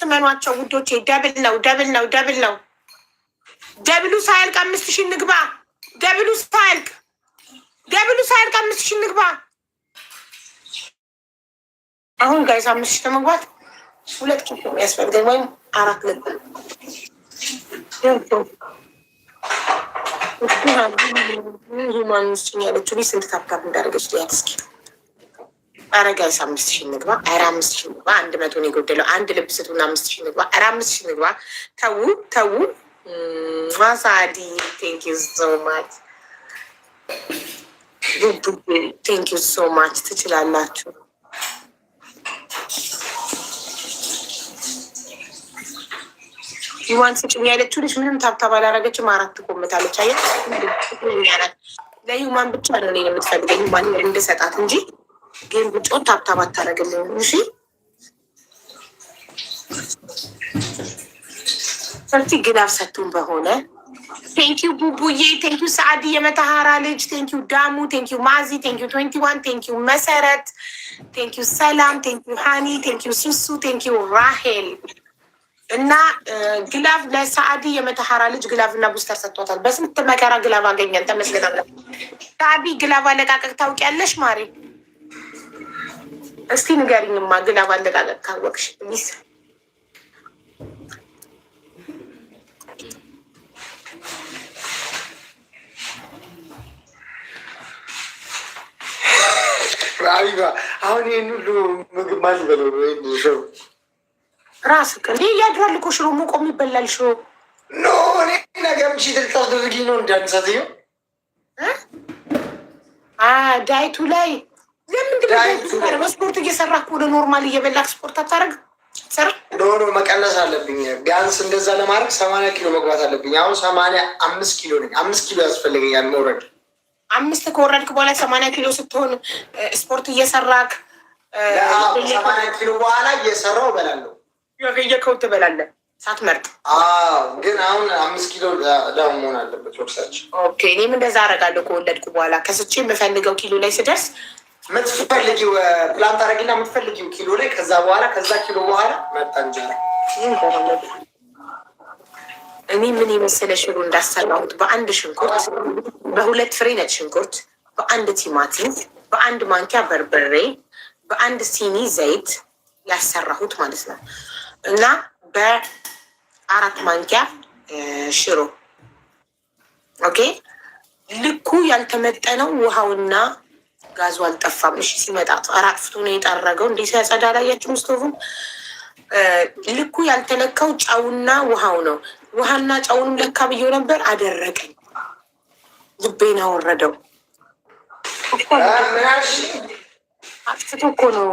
አትመኗቸው ውዶቼ። ደብል ነው ደብል ነው ደብል ነው። ደብሉ ሳያልቅ 5000 ንግባ። ደብሉ ሳያልቅ 5000 ንግባ። አሁን ጋይስ 5000 ለመግባት 2 ኪሎ ያስፈልገኝ ወይም 4 ልብ ማን ውስጥ ያለችው ስንት ታፕታፕ እንዳደረገች ሊያት እስኪ። ኧረ ጋይስ 5000 ንግባ። ኧረ 5000 ንግባ። 100 ነው የጎደለው። አንድ ልብ ስጡና 5000 ንግባ። ኧረ 5000 ንግባ። ተዉ ተዉ። ማሳዲ ቴንክ ዩ ሶ ማች ቴንክ ዩ ሶ ማች። ትችላላችሁ። ይዋን ስጭኝ ያለችው ልጅ ምንም ታብታብ አላረገችም። 4 ቆምታለች። አየህ ለዩማን ብቻ ነው እኔን የምትፈልገኝ ዩማን እንድሰጣት እንጂ ግን ብጮ ታብታብ አታረግልኝ። እሺ ሰርቲ ግላፍ ሰቱን በሆነ ቴንኪዩ ቡቡዬ፣ ቴንኪዩ ሰዓዲ የመተሃራ ልጅ፣ ቴንኪዩ ዳሙ፣ ቴንኪዩ ማዚ፣ ቴንኪዩ 21፣ ቴንኪዩ መሰረት፣ ቴንኪዩ ሰላም፣ ቴንኪዩ ሃኒ፣ ቴንኪዩ ሱሱ፣ ቴንኪዩ ራሄል እና ግላፍ ለሰዓዲ የመተሃራ ልጅ ግላፍ እና ቡስተር ሰጥቷታል። በስንት መከራ ግላፍ አገኘን። ተመስገናለን። ሰዓዲ ግላፍ አለቃቀቅ ታውቂያለሽ ማሪ? እስቲ ንገሪኝማ ግላፍ አለቃቀቅ ካወቅሽ ፕሊዝ። አቢባ አሁን ይህን ሁሉ ምግብ ማን ይበለው ነው? ሰው ራስ እንዴ ያድራል እኮ ሽሮ ሙቆ የሚበላል ሽሮ ኖ እኔ ነገር እንጂ ልታስደርጊ ነው እንዳንሳትዩ ዳይቱ ላይ ለምንድን ነው ስፖርት እየሰራህ ወደ ኖርማል እየበላክ ስፖርት አታደርግ? ኖ መቀነስ አለብኝ። ቢያንስ እንደዛ ለማድረግ 80 ኪሎ መግባት አለብኝ። አሁን 85 ኪሎ ነኝ። 5 ኪሎ ያስፈልገኛል መውረድ። 5 ከወረድክ በኋላ 80 ኪሎ ስትሆን ስፖርት እየሰራክ 80 ኪሎ በኋላ እየሰራው እበላለሁ። ያገኘከው ትበላለህ ሳትመርጥ። ግን አሁን 5 ኪሎ ዳው መሆን አለበት ወርሳች። ኦኬ እኔም እንደዛ አደርጋለሁ። ከወለድኩ በኋላ ከስቼ የምፈልገው ኪሎ ላይ ስደርስ የምትፈልጊው ፕላን ታደርጊና የምትፈልጊው ኪሎ ላይ ከዛ ኪሎ በኋላ መጣ እንጀራ። እኔ ምን የመሰለ ሽሮ እንዳሰራሁት በአንድ ሽንኩርት፣ በ2 ፍሬ ነጭ ሽንኩርት፣ በአንድ ቲማቲም፣ በአንድ ማንኪያ በርበሬ፣ በአንድ ሲኒ ዘይት ያሰራሁት ማለት ነው እና በ4 ማንኪያ ሽሮ። ኦኬ ልኩ ያልተመጠነው ውሃውና ጋዙ አልጠፋም። እሺ ሲመጣ 4 ፍቶ ነው የጠረገው። እንዲህ ሲያጸዳ ላያችሁ ስቶቭም ልኩ ያልተለካው ጨውና ውሃው ነው። ውሃና ጨውንም ለካ ብዬው ነበር፣ አደረቀኝ። ልቤን አወረደው። አጥፍቶ እኮ ነው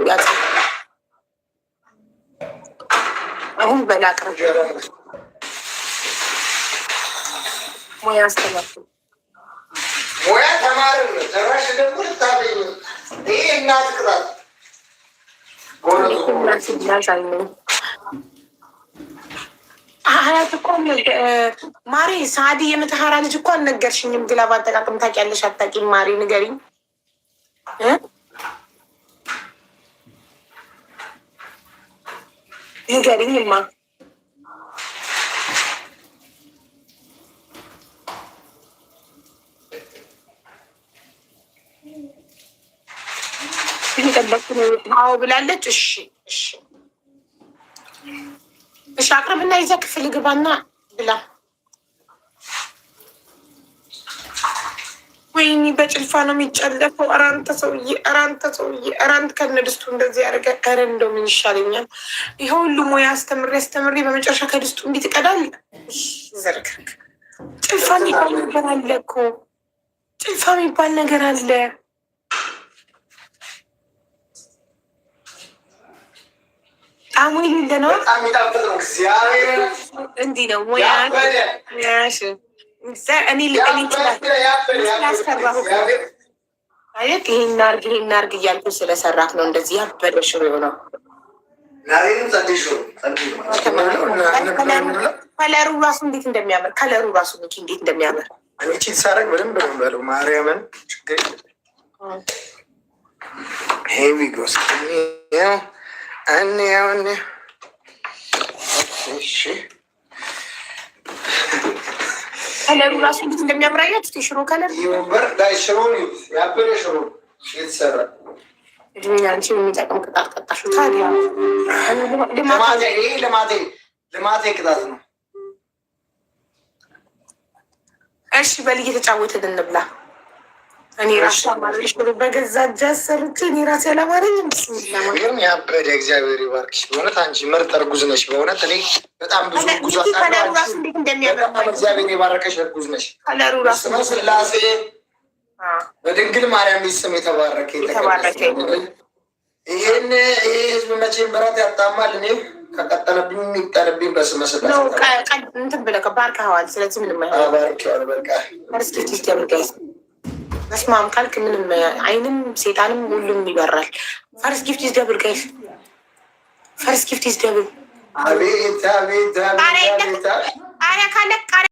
ያጸ አሁን በላቅር ሙያ አስተማርኩ። ሙያ ተማር ዘራሽ ደግሞ ልታገኝ ይሄ እናት ቅጣት ሀያት እኮ ማሪ ሰዓዲ የመተሃራ ልጅ እኮ አልነገርሽኝም። ግላብ አጠቃቅም ታውቂያለሽ አታውቂም? ማሪ ንገሪኝ። ንገሪኝማ። አዎ ብላለች። እሺ እሺ እሺ አቅርብና ይዛ ክፍል ግባና ብላ። ወይኔ በጭልፋ ነው የሚጨለፈው። ኧረ አንተ ሰውዬ፣ ኧረ አንተ ሰውዬ፣ ኧረ አንተ ከነድስቱ እንደዚህ ያደረገ። ኧረ እንደው ምን ይሻለኛል? ይሄ ሁሉ ሙያ አስተምሬ በመጨረሻ ከድስቱ እንዴት ይቀዳል? ዘርክርክ። ጭልፋ የሚባል ነገር አለ እኮ፣ ጭልፋ የሚባል ነገር አለ። ጣሙ ይልለ ነው። እንዲህ ነው ሙያ። እኔ ስላሰራሁ አየት ይሄን አርግ እያልኩ ስለሰራክ ነው እንደዚህ ያበደ ሽሮ የሆነው። ከለሩ ራሱ እንዴት እንደሚያምር ከለሩ ራሱ እንዴት እንደሚያምር እኔ ቺት ሳረግ በደንብ ነው በለው። ማርያምን ችግር ሄቪ ጎስ እኔ ከለሩ ራሱ እንዴት እንደሚያምራያት ሽሮ ከለር ሽሮ ያበረ ሽሮ የተሰራ እድሜና አንቺ የሚጠቅም ቅጣት ቀጣሹ። ታዲያ ልማቴ ቅጣት ነው። እሺ በል እየተጫወትን እንብላ። እኔ ራሱ አማረኝ ሽሮ በገዛ እጅ አሰርቼ እኔ ራሴ አላማረኝም። ግን ያበደ እግዚአብሔር ይባርክሽ። በእውነት አንቺ ምርጥ እርጉዝ ነሽ። በእውነት እኔ በጣም ብዙ እርጉዝ ከለሩ ራሱ እንዴት እንደሚያምር እግዚአብሔር የባረከሽ እርጉዝ ነሽ። ከለሩ ራሱ ስላሴ በድንግል ማርያም ስም የተባረከ የተባረከ ይሄን ህዝብ መቼም በራት ያጣማል። እኔ ከቀጠለብኝ የሚቀርብኝ በስመ ስላሴ እንትን ብለህ ባርከኸዋል። ስለዚህ ምንም ባርኬዋል። በቃ እስኪ ያምርጋይስ መስማም ካልክ ምንም አይንም ሴጣንም ሁሉም ይበራል። ፈርስ ጊፍት ኢዝ ደብል ጋይስ፣ ፈርስ ጊፍት ኢዝ ደብል። አቤት አቤት አቤት ቃሪያ ካለ ቃሪያ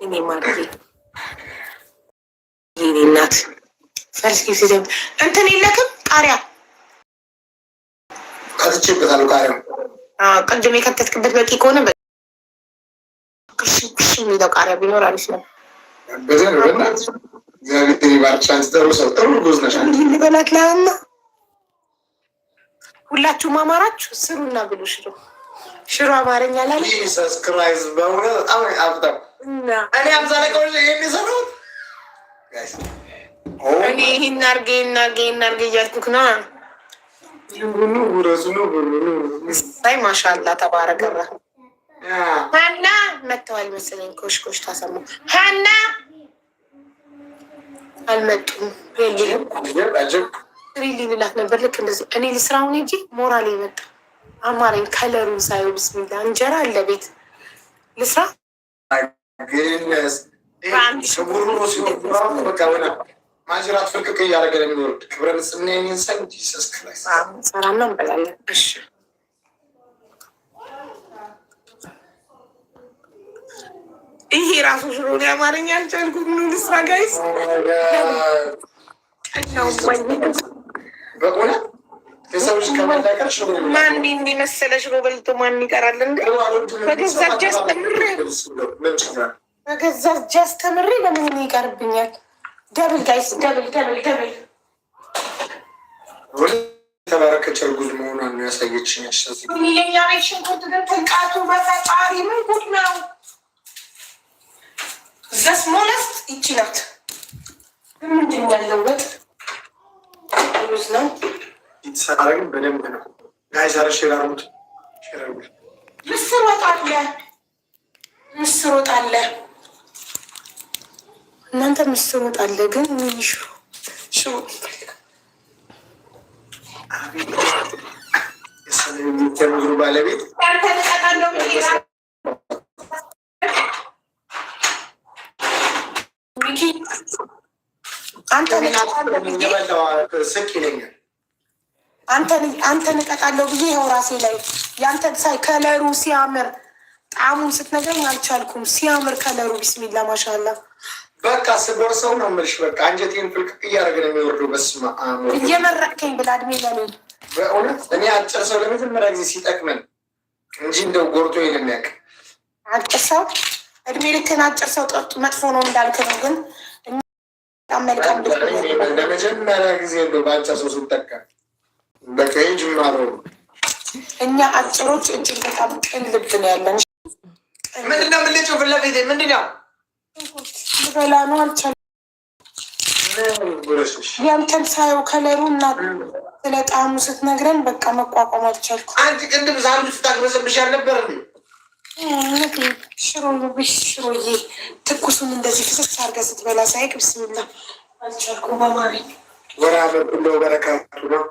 እኔ ማርጌ የኔ እናት ፈርስ ጊፍት ኢዝ ደብል። እንትን የለክም ቃሪያ ከትቼበታለሁ። ቃሪያው ቅድም የከተትክበት በቂ ከሆነ ክሽ የሚለው ቃሪያ ቢኖር አሪፍ ነው። እግዚአብሔር ባርቻን ጥሩ ሰው ጥሩ ጉዝ ነሽ። ልበላት ላማ ሁላችሁም አማራችሁ ስሩና ብሉ። ሽሮ አማርኛ ላለ ሰብስክራይዝ በእውነት በጣም አብጣም እኔ አምሳ ለቀዎች የሚሰሩት እኔ ይህን አርጌ እናርጌ እያልኩክ ና ሳይ ማሻላ ተባረከራ ሀና መጥተዋል መሰለኝ። ኮሽኮሽ ታሰሙ ሀና አልመጡም። ሪሊ ልላት ነበር ልክ እንደዚህ እኔ ልስራውን እንጂ ሞራል መጣ አማረኝ። ከለሩን ሳየው ብስሚላ እንጀራ አለ ቤት ልስራ ማጅራት ፍቅቅ እያደረገ የሚወርድ ክብረ ንጽህና ሰራና እንበላለን። እሺ ይሄ ራሱ ሽሮ አማርኛ አልቻልኩም። ምን ልስራ ጋይስ? ማን እንዲመሰለ ሽሮ በልቶ ማን ይቀራል እንዴ? በገዛ እጅ አስተምሬ ለምን ይቀርብኛል? ደብል ጋይስ ደብል ተባረከች እርጉዝ መሆኗን ነው ያሳየችኝ። የኛ ቤት ሽንኩርት ግን ትንቃቱ በፈጣሪ ምን ጉድ ነው? ዘስሞለስት ይቺ ናት። ምንድን ያለው ወጥ ሩዝ ነው የተሰራ ግን በደንብ ነው። ጋይዛረ ሼራሩት ምስር ወጥ አለ እናንተ ምስር ወጥ አለ ግን ሽሮ የሚጀምሩ ባለቤት አንተ ንቀጣለሁ ብዬ ይኸው ራሴ ላይ ያንተን ሳይ ከለሩ ሲያምር ጣዕሙን ስትነግረኝ አልቻልኩም። ሲያምር ከለሩ ቢስሚላ ማሻላ በቃ ስጎርሰው ነው የምልሽ። በቃ አንጀቴን ፍልቅቅ እያደረገ ነው የሚወርደው። በስመ አብ እየመረቅከኝ ብላ እድሜ ለኔ በእውነት እኔ አጭር ሰው ለመጀመሪያ ጊዜ ሲጠቅመን እንጂ እንደው ጎርቶ ይን የሚያውቅ አጭር ሰው እድሜ ልክን አጭር ሰው መጥፎ ነው እንዳልክ ነው። ግን መልካም ለመጀመሪያ ጊዜ እንደው በአጭር ሰው ስንጠቀም በቃ ጅማሮ እኛ አጭሮች እጅግ በጣም ቅን ልብ ነው ያለን። ምንድነው የምልጭው? ፊት ለፊቴ ምንድነው ልበላ ነው አልቻልኩም። ያንተን ሳየው ከለሩ እና ስለ ጣዕሙ ስትነግረን በቃ መቋቋም አልቻልኩም። አንቺ ቅድም ዛሬ ስታግበሰብሽ አልነበር? ሽሮዬ ትኩሱን እንደዚህ ፍስስ አድርገህ ስትበላ ሳይቅ ብስሚላ አልቻልኩም። በማሪ ወራ እንደው በረካቱ ነው።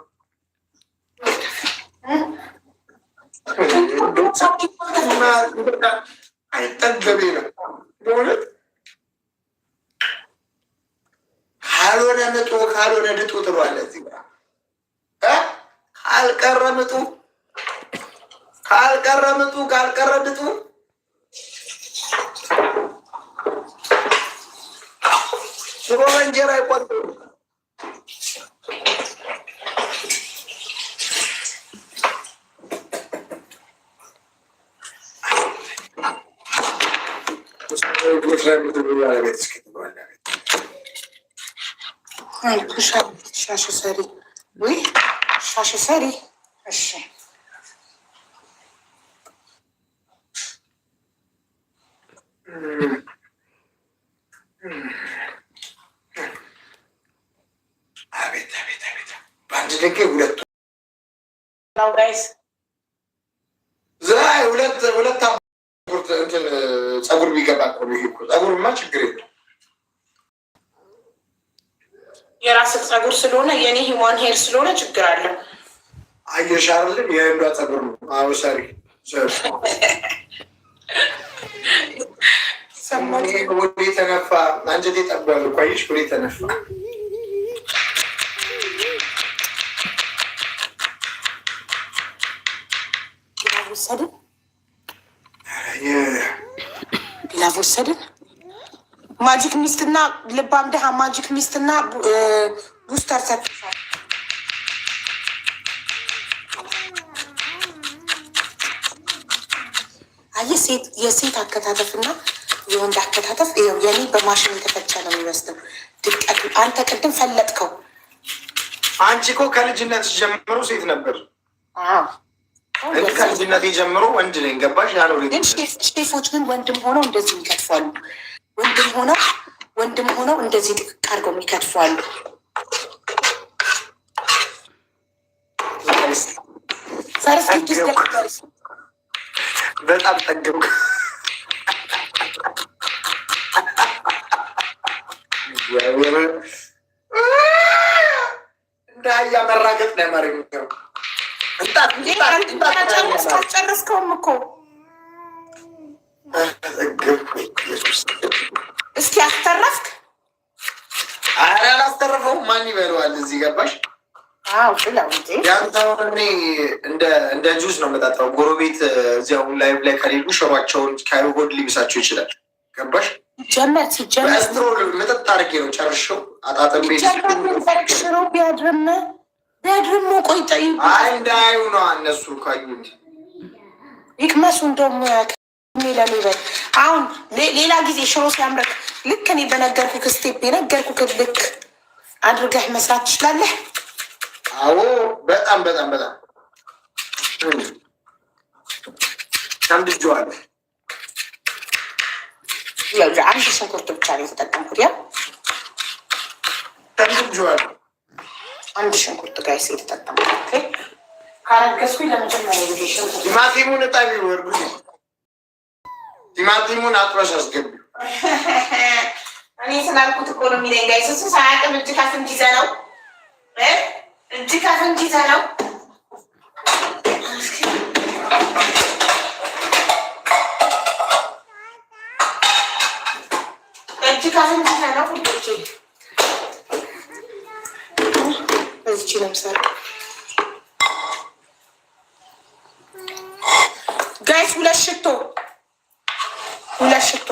አይጠገቤ ነው በእውነት ካልሆነ ምጡ ካልሆነ ድጡ ትሏለህ። እዚህ ጋር ካልቀረ ምጡ ካልቀረ ድጡ። ሽሮ በእንጀራ አይቆርጥም። ሻሽ ሰሪ ወይ ሻሽ ሰሪ። እሺ አቤት አቤት አቤት! በአንድ ደቂቃ ሁለቱ ነው ጋይስ። ዛይ ሁለት እንትን ፀጉር ቢገባ እኮ ነው። ይሄ እኮ ፀጉርማ ችግር የለም። የራስህ ፀጉር ስለሆነ የኔ ሂማን ሄር ስለሆነ ችግር አለው። አየሽ አይደለም? የእንዷ ፀጉር ነው። አዎ ሰሪ ወደ ተነፋ አንጀቴ ጠቧል እኮ አየሽ፣ ወደ ተነፋ ላወሰድን ማጂክ ሚስትና ልባም ደሃ ማጂክ ሚስትና ቡስተር ሰጥቷል። አየህ የሴት አከታተፍና የወንድ አከታተፍ የኔ በማሽን የተፈጨ ነው የሚመስለው ድቀቱ። አንተ ቅድም ፈለጥከው። አንቺ እኮ ከልጅነት ጀምሮ ሴት ነበር። ከልጅነት ጀምሮ ወንድ ነኝ። ገባሽ? ያ ነው። ግን ሼፎች ግን ወንድም ሆነው እንደዚህ የሚከትፏሉ። ወንድም ሆነው እንደዚህ ጥቅቅ አድርገው የሚከትፏሉ። በጣም ጠገብኩ። እንደ አህያ መራገጥ ነው ያማረኝ። አልጨረስከውም እኮ እስኪ አስተረፍክ? ኧረ አላስተረፈውም። ማን ይበለዋል? እዚህ ገባሽ? ያንተውን እኔ እንደ ጁስ ነው የምጠጣው። ጎረቤት እዚያው ላይ ከሌሉ ሸሯቸውን ከሆድ ሊብሳቸው ይችላል። ገባሽ? ሲጀመር መጠጥ አድርጌ ነው ጨርሼው አጣጥም ቤት ሽሮ ቢያድርም ቆይጠ እንዳዩ ነው እነሱ ካዩ ይቅመሱ። እንደውም ለሚበል አሁን ሌላ ጊዜ ሽሮ ሲያምረክ ልክ እኔ በነገርኩህ ስቴፕ የነገርኩህ ልክ አድርገህ መስራት ትችላለህ። አዎ በጣም በጣም በጣም አንድጆዋለሁ። አንድ ሽንኩርት ብቻ ነው የተጠቀምኩት። ያው አንድጆዋለሁ። አንድ ሽንኩርት ጋይስ የተጠቀምኩት ካረገዝኩኝ ለመጀመሪያ ጊዜ ሽንኩርት። ቲማቲሙን እጣቢ ወርዱ። ቲማቲሙን አጥበሽ አስገቢ። እኔ ስላልኩት እኮ ነው የሚለኝ ጋይስ። እሱ ሳያውቅም እጅ ካፍንጅ ይዘህ ነው እጅ ካፍንጅ ይዘህ ነው። እጅ ካፍንጅ ይዘህ ነው ሁሎቼ። በዚች ለምሳሌ ጋይስ ሁለት ሽቶ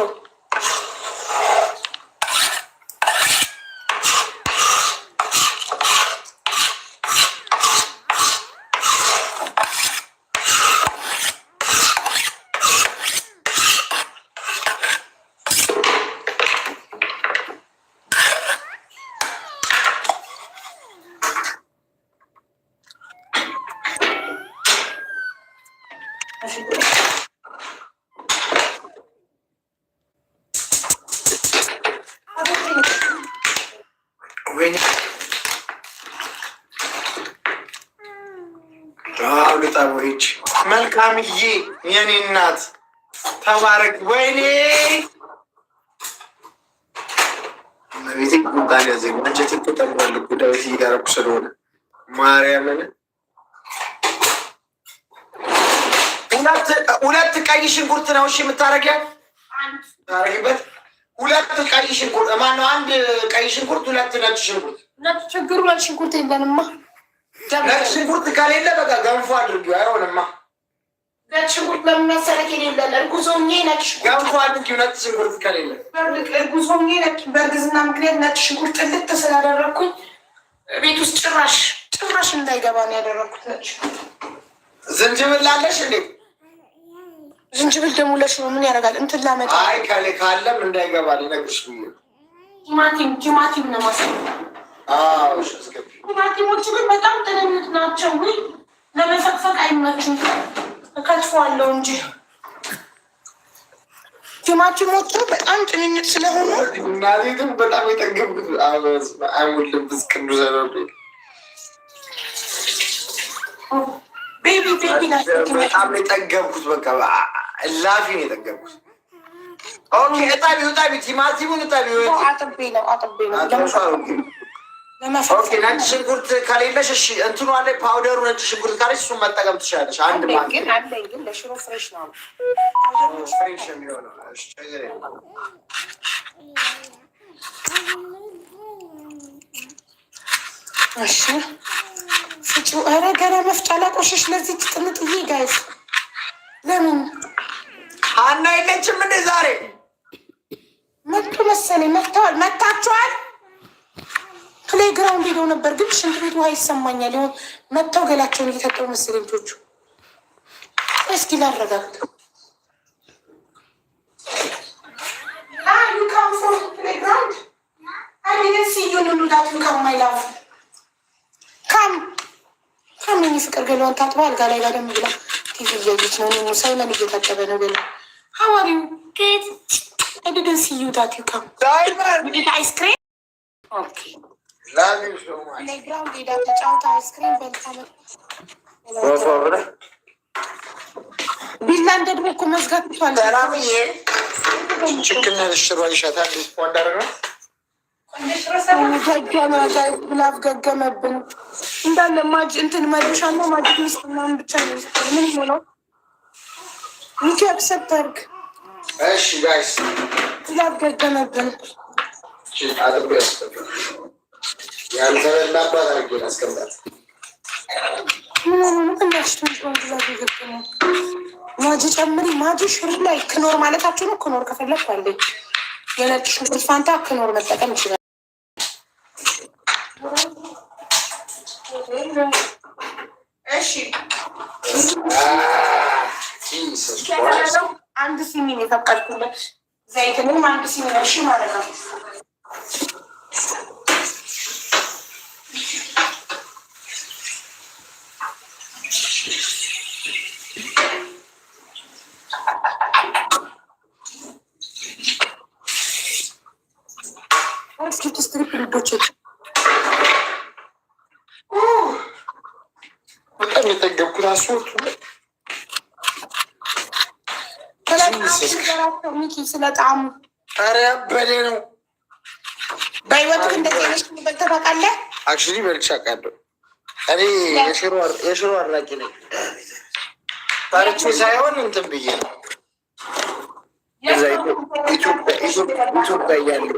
ልጣቦች መልካምዬ የኔ እናት ተባረክ። ወይኔ ቤቴ ቁጣን ያዘኝ። አንጀት ተጠምሯል። ጉዳዮት እያረኩ ስለሆነ ማርያምን ሁለት ቀይ ሽንኩርት ነው እሺ የምታረጊያት ታረጊበት። ሁለት ቀይ ሽንኩርት ማነው? አንድ ቀይ ሽንኩርት፣ ሁለት ነጭ ሽንኩርት። ነጭ ችግሩ ነጭ ሽንኩርት የለንማ። ነጭ ሽንኩርት ከሌለ በቃ ገንፎ አድርጊው። አይሆንማ። ነጭ ሽንኩርት ለምን መሰለህ የሌለን? እርጉዝ ሆኜ ነጭ ሽንኩርት ገንፎ አድርጊው። ነጭ ሽንኩርት ከሌለ እርጉዝ ሆኜ በእርግዝና ምክንያት ነጭ ሽንኩርት ጥልት ስላደረግኩኝ ቤት ውስጥ ጭራሽ እንዳይገባ ነው ያደረግኩት። ነጭ ዝንጅብል አለሽ እንዴ? ዝንጅብል ደግሞ ለሽሮ ምን ያደርጋል? እንትን ላመጣ አይ ካለ ካለም እንዳይገባ ልነግርሽ ብዬ ቲማቲም ነው ማሰብ። ቲማቲሞቹ ግን በጣም ጥንት ናቸው። ለመፈቅፈቅ አይመችም። ከትፈዋለሁ እንጂ ቲማቲሞቹ በጣም ጥንት ስለሆኑ እናቴም በጣም የጠገብኩት አይሙልም ብስ ቅዱስ ቤቢ በጣም የጠገብኩት በቃ ላፊ ነው የጠገብኩት። ኦኬ እጣቢ ቲማቲሙን እጣቢ አጥቤ ነው ኦኬ ነጭ ሽንኩርት ከሌለሽ እሺ እንትኑ አለ ፓውደሩ ነጭ ሽንኩርት ካለሽ እሱን መጠቀም ትችላለሽ። አንድ ማለት ግን አለኝ ግን ለሽሮ ፍሬሽ ነው ፍሬሽ የሚሆነው እሺ ፍጩ። ኧረ ገና መፍጫ ላቆሽሽ ለዚህ ጥንጥዬ ጋይዝ ለምን ሀና የለችም እንደ ዛሬ መጡ መሰለኝ። መታችኋል። ፕሌግራውንድ ሄደው ነበር ግን ሽንት ቤት ውሃ ይሰማኛል። ሆን መጥተው ገላቸውን እየታጠቡ መሰለኝ ልጆቹ። እስኪ ላረጋግጥ። ካም ፍቅር ገለዋን ታጥባ አልጋ ላይ ጋደም ብላ ቲቪ እያየች ነው። ሳይመን እየታጠበ ነው ገላ ሀዋሪው I didn't see you that you come. You did ice cream? Okay. Love you so much. Playground did after chow ice cream welcome. ቢላ እንደ ድሮ እኮ መዝጋት ይቷል። ሰላምዬ ችክን ሽሮ ይሻታል። ወንደር ነው ገገመ ብላፍ ገገመብን እንዳለ ማጅ እንትን መድሻና ማጅ ሚስት ምናምን ብቻ ነው። ምን ሆነው ሚኪ አክሰፕት አድርግ። እሺ ጋይስ ብላፍ ገገመብን አጥብ ያስተካክል ያልተበላባት አድርጌ አስቀምጣት። ማጅ ጨምሪ። ማጅ ሽሮ ላይ ክኖር ማለታችሁ ነው። ክኖር ከፈለግ አለ የነጭ ሽንኩርት ፋንታ ክኖር መጠቀም ይችላል። እሺ አንድ ሲሚን የተቀልኩለት ዘይትንም አንድ ሲሚን እሺ ማለት ነው። ስትሪፕ ልቦች በጣም የጠገብኩት አስወጡ ሚኪ ስለ ጣዕሙ ኧረ ያበደ ነው። በህይወትህ እንደዚህ አይነት በልተህ ታውቃለህ? አክቹዋሊ በልቼ አውቃለሁ። እኔ የሽሮ አድናቂ ነኝ። ታሪቹ ሳይሆን እንትን ብዬ ነው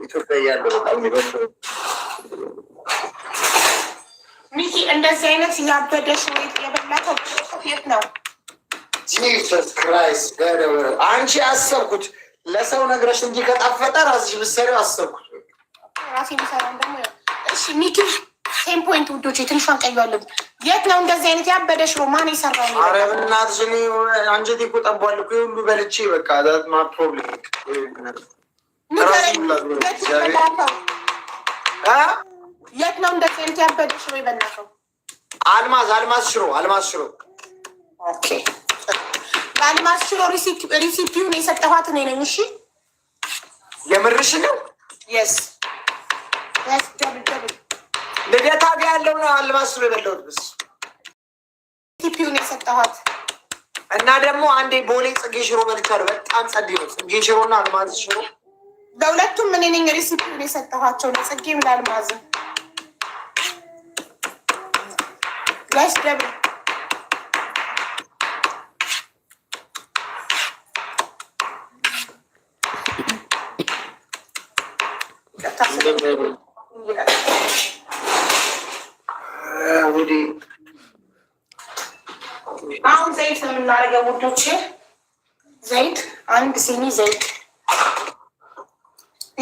ኢትዮጵያ እያለሁ በጣም የሚበልጠው ሚኪ እንደዚህ አይነት ያበደ ሽሮ የበላከው የት ነው? ጂሰስ ክራይስት አንቺ አሰብኩት ለሰው ነግረሽ እንጂ ከጣፈጠ ራስሽ ብትሰሪው አሰብኩት። ራሴ የሚሰራውን ደግሞ እሺ ሚኪ ቴን ፖይንት ውዶች ትንሿን ቀይዋለን። የት ነው እንደዚህ አይነት ያበደ ሽሮ ማን የሰራው? ኧረ በእናትሽ እኔ አንጀቴ እኮ ጠቧል እኮ ሁሉ በልቼ በቃ ዛት ማ ፕሮብሌም የት ነው እንደዚህ አይነት ያበደ ሽሮ የበላከው? አልማዝ ሽሮ ኦኬ በአልማዝ ሽሮ ሪሲፒውን የሰጠኋት እኔ ነኝ። እሺ የምርሽ ነው? የስ ደብል ልደታ ጋ ያለው ነው አልማዝ ሽሮ የበላሁት ብስ ሪሲፒውን የሰጠኋት እና ደግሞ አንዴ ቦሌ ጽጌ ሽሮ በልቻለሁ። በጣም ጸዴ ነው ጽጌ ሽሮ እና አልማዝ ሽሮ በሁለቱም እኔ ነኝ ሪሲፒውን የሰጠኋቸው ለጽጌም ለአልማዝም። ጋሽ ደብል አሁን ዘይት ነው የምናደርገው ውዶቼ። ዘይት አንድ ሲኒ ዘይት።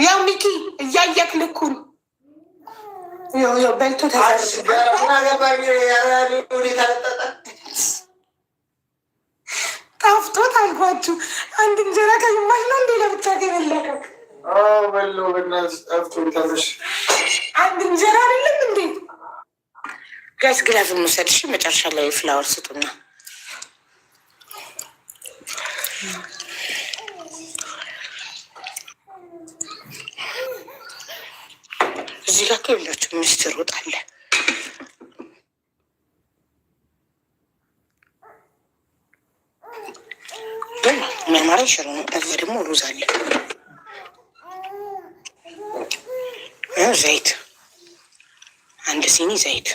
ያው ሚኪ እያየክ ልኩን በልቶ ጣፍጦታል። አልኳችሁ። አንድ እንጀራ ከግማሽ ነው እንዴ ለብቻ የበላከው? በለው በእናትሽ ጠፍቶታለሽ። አንድ እንጀራ አይደለም እንዴ? ጋይስ ግላፍ እንውሰድ እሺ። መጨረሻ ላይ ፍላወር ስጡና እዚህ ጋር ከብላችሁ ምስር ወጥ አለ። የሚያማራ ሽሮ ነው። እዚህ ደግሞ ሩዝ አለ። ዘይት አንድ ሲኒ ዘይት፣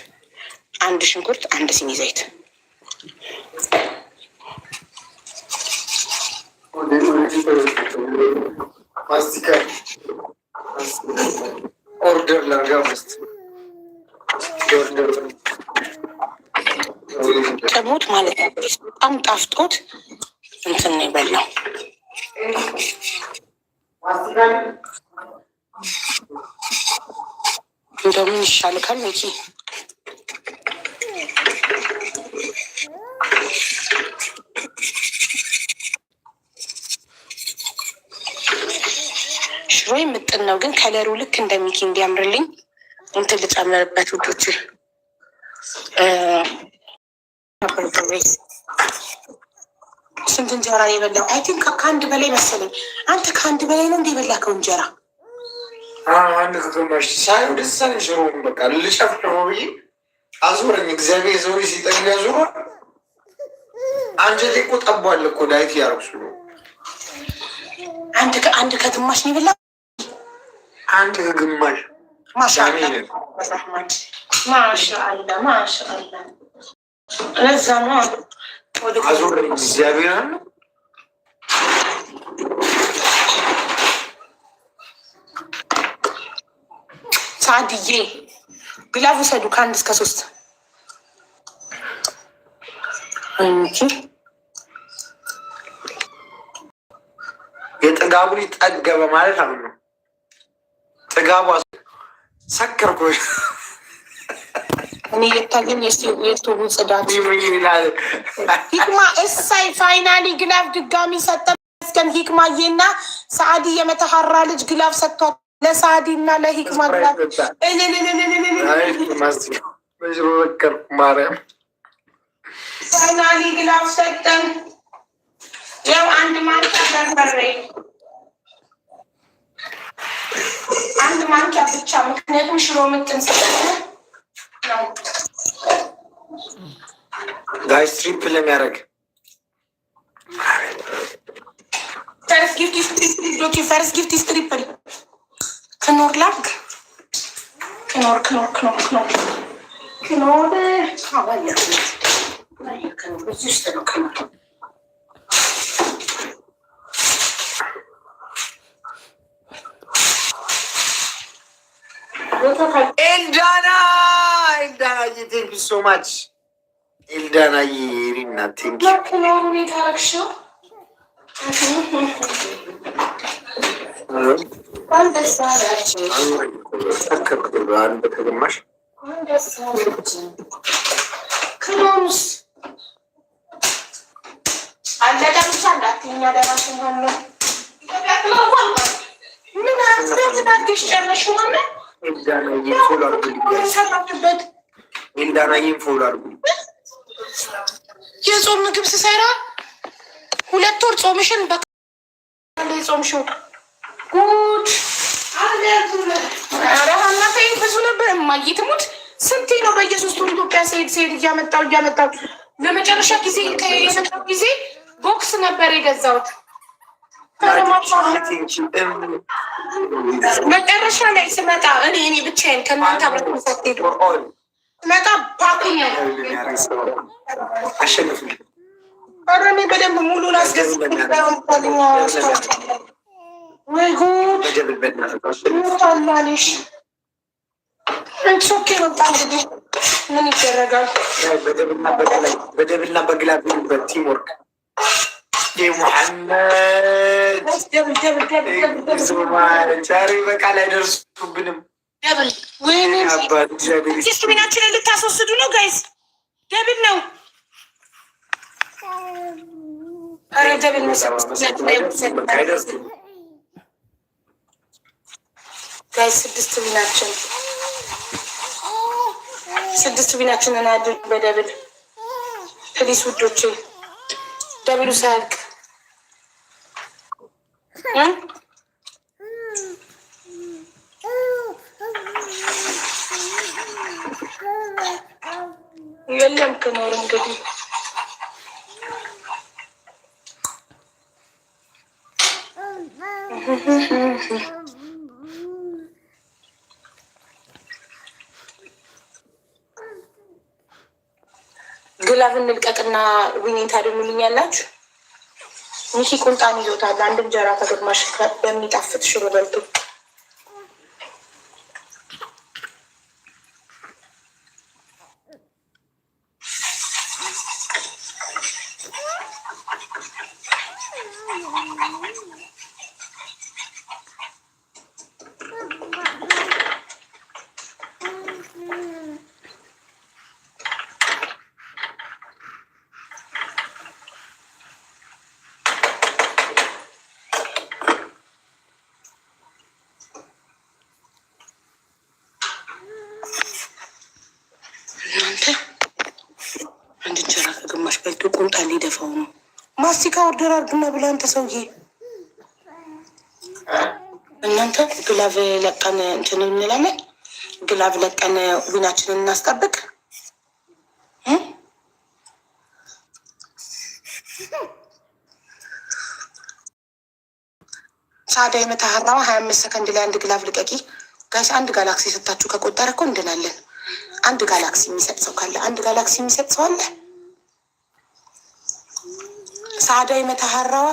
አንድ ሽንኩርት፣ አንድ ሲኒ ዘይት። ማስቲካ ኦርደር ላርጋ ውስጥ ጥሙት ማለት ነው። በጣም ጣፍጦት እንትን ነው የበላው። እንደምን ይሻልካል መቼ ሽሮ የምጥን ነው ግን ከለሩ ልክ እንደሚኪ እንዲያምርልኝ እንትን ልጨምርበት ውዶች። ስንት እንጀራ ነው የበላው? አይ ቲንክ ከአንድ በላይ መሰለኝ። አንተ ከአንድ በላይ ነው እንደ የበላከው እንጀራ? አንድ ከግማሽ ሳይ ደስ አለኝ። ሽሮውን በቃ ልጨፍረው ብዬ አዞረኝ። እግዚአብሔር ሰው ሲጠኝ ያዞረ። አንጀቴ እኮ ጠቧል እኮ ዳይት እያደረግሽ ነው። አንድ ከግማሽ ነው የበላው። አንድ ከግማሽ ማሻአላ ማሻአላ ማሻአላ። ለዛ ነው አዞረኝ እግዚአብሔር ነው። ሳድዬ ግላፍ ውሰዱ ከአንድ እስከ 3 እንጂ የጥጋቡ ጠገበ ማለት አሉ ነው። ጥጋቡ ሰከርኩ። እኔ የታገኝ የስቶቡ ጽዳት ሂክማ እሳይ ፋይናሊ ግላፍ ድጋሚ ሰጠ። መስገን ሂክማዬና ሰአዲ የመተሐራ ልጅ ግላፍ ሰጥቷል። ለሳዲ እና ለሂክማ ግላፍ ማርያም ፋይናሊ ግላፍ ሰጠን። ያው አንድ ማንኪያ በርበሬ፣ አንድ ማንኪያ ብቻ፣ ምክንያቱም ሽሮ ምጥን ስለሆነ ነው። ጋይስ ትሪፕል ለሚያደርግ ፈርስ ጊፍት ስትሪፕል ፈርስ ጊፍት ስትሪፕል ክኖር ላክ ክኖር ክኖር ክኖር ክኖር ክኖር አዋያ ክኖር እዚህ ውስጥ ነው ክኖር ኤልዳና ቴንክ ዩ ሶ ማች ኤልዳና ሪና ቴንክ ዩ ክኖሩ የታረግሽው አንድ ከግማሽ ክኖሩስ አለቀ ብቻ እንዳትኛ ደራሽ ሆነ ምን አስደናገሽ ጨረሽ ሆነ ኤልዳናዬን ፎሎ አድርጉ። የጾም ምግብ ስሰራ 2 ወር ጾምሽን ጾምሽው ጉድ ረሃናፈ ብዙ ነበር። እማዬ ትሙት ስንቴ ነው በየ3 ወር ኢትዮጵያ ስሄድ እያመጣው ለመጨረሻ ጊዜ የመጣው ጊዜ ቦክስ ነበር የገዛሁት። መጨረሻ ላይ ስመጣ እኔ ብቻዬን ከእናንተ አብረት ሰትሄዱ ስመጣ ባኩኝ ነው አሸንፍልኝ። ኧረ እኔ በደንብ ሙሉን አስገዝታልኛ ወይ ጉድ ታላልሽ እንሶኬ ወጣ። እንግዲህ ምን ይደረጋል? በደብልና በግላብ ቲም ወርክ ሙሐመድ ዛሬ በቃ ላይ ደርሱብንም። ስክሪናችንን ልታስወስዱ ነው ጋይስ። ደብል ነው ደብል ጋይ ስድስት ቢናችን እናድር በደብል ፕሊስ ውዶቼ፣ ደብሉ ሳያልቅ የለም ከኖር እንግዲህ ግላብ እንልቀቅና ዊኒን ታድኑልኛላችሁ። ሚኪ ቁንጣን ይዞታል። አንድ እንጀራ ከግማሽ በሚጣፍጥ ሽሮ በልቶ ቁንጣን ሊደፋው ነው። ማስቲካ ኦርደር አድርግና ብላ አንተ ሰውዬ። እናንተ ግላቭ ለቀን እንትን እንላለን። ግላቭ ለቀን ዊናችንን እናስጠብቅ። ሳዳ የመታሀራዋ 25 ሰከንድ ላይ አንድ ግላቭ ልቀቂ ጋይስ። አንድ ጋላክሲ ሰታችሁ ከቆጠረ እኮ እንድናለን። አንድ ጋላክሲ የሚሰጥ ሰው ካለ አንድ ጋላክሲ የሚሰጥ ሰው አለ። ሳዳ የመታሀራዋ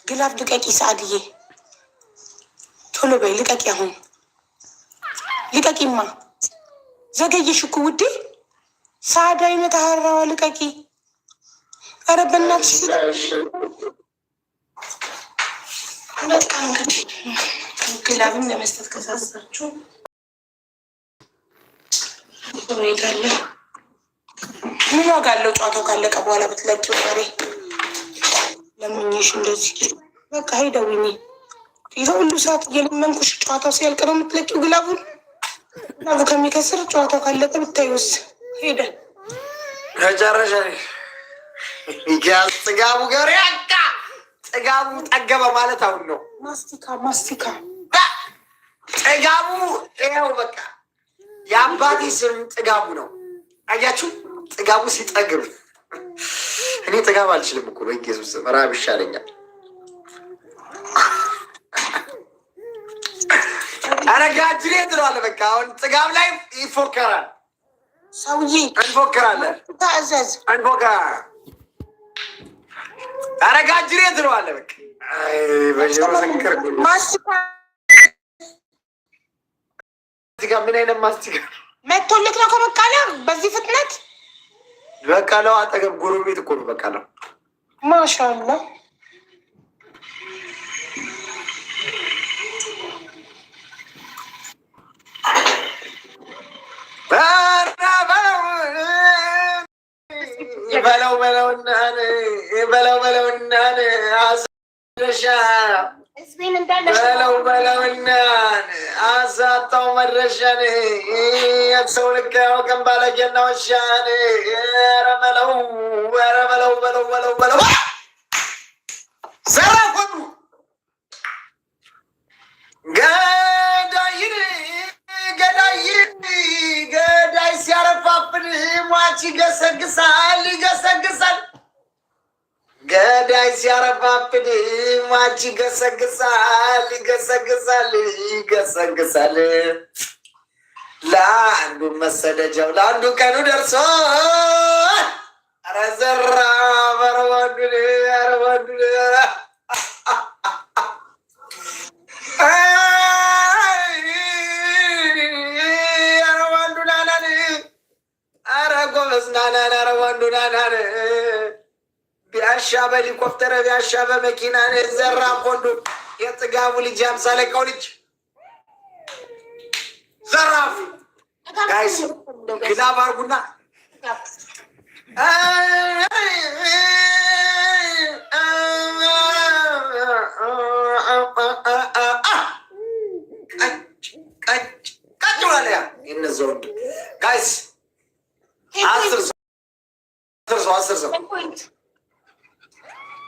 ግላፍ ልቀቂ። ሳድዬ ቶሎ በይ ልቀቂ። አሁን ልቀቂማ፣ ዘገየሽ እኮ ውዴ። ሳዳ የመታሀራዋ ልቀቂ። ኧረ በእናትሽ በቃ እንግዲህ ግላፍም ለመስጠት ከሳሳችሁ ሁኔታለ ምን ዋጋ አለው? ጨዋታው ካለቀ በኋላ ብትለቂው ወሬ ለምኝሽ እንደዚህ በቃ ሄደዊኒ ይህ ሁሉ ሰዓት እየለመንኩሽ ጨዋታው ሲያልቅ ነው የምትለቂው ግላቡን። ግላቡ ከሚከስር ጨዋታው ካለቀ ብታይውስ ሄደ መጨረሻ ጥጋቡ ገር ያቃ ጥጋቡ ጠገበ ማለት አሁን ነው። ማስቲካ ጥጋቡ ይኸው በቃ የአባቴ ስም ጥጋቡ ነው። አያችሁ ጥጋቡ ሲጠግብ እኔ ጥጋብ አልችልም እኮ በኢየሱስ ስም ራብ ይሻለኛል። አረጋጅሬ ትለዋለህ። በቃ አሁን ጥጋብ ላይ ይፎከራል ሰውዬ። እንፎክራለን፣ ታዘዝ፣ እንፎክራለን። አረጋጅሬ ትለዋለህ። በቃ ማስቲካ ምን አይነት ማስቲካ መቶልክ ነው ከበቃለ በዚህ ፍጥነት በቃለው። አጠገብ ጎረቤት እኮ ነው በቃለው። ማሻአላ በለውና አሳጣው መድረሻን ሰው ልክ ያውቅም ባለጌና ወሻን። ኧረ በለው ዘራፎኑ ገዳይ ሲያረፋፍን ሟች ይገሰግሳል። ገዳይ ሲያረፋፍን ሟች ይገሰግሳል። ለአንዱ መሰደጃው ለአንዱ ቀኑ ደርሶ ኧረ ዘራ በረወንዱን ናናን ቢያሻ በሄሊኮፕተር ቢያሻ በመኪና ዘራ ኮንዱ የጥጋቡ ልጅ አምሳ አለቃው ልጅ ዘራፍ ጋይስ ግላብ አርጉና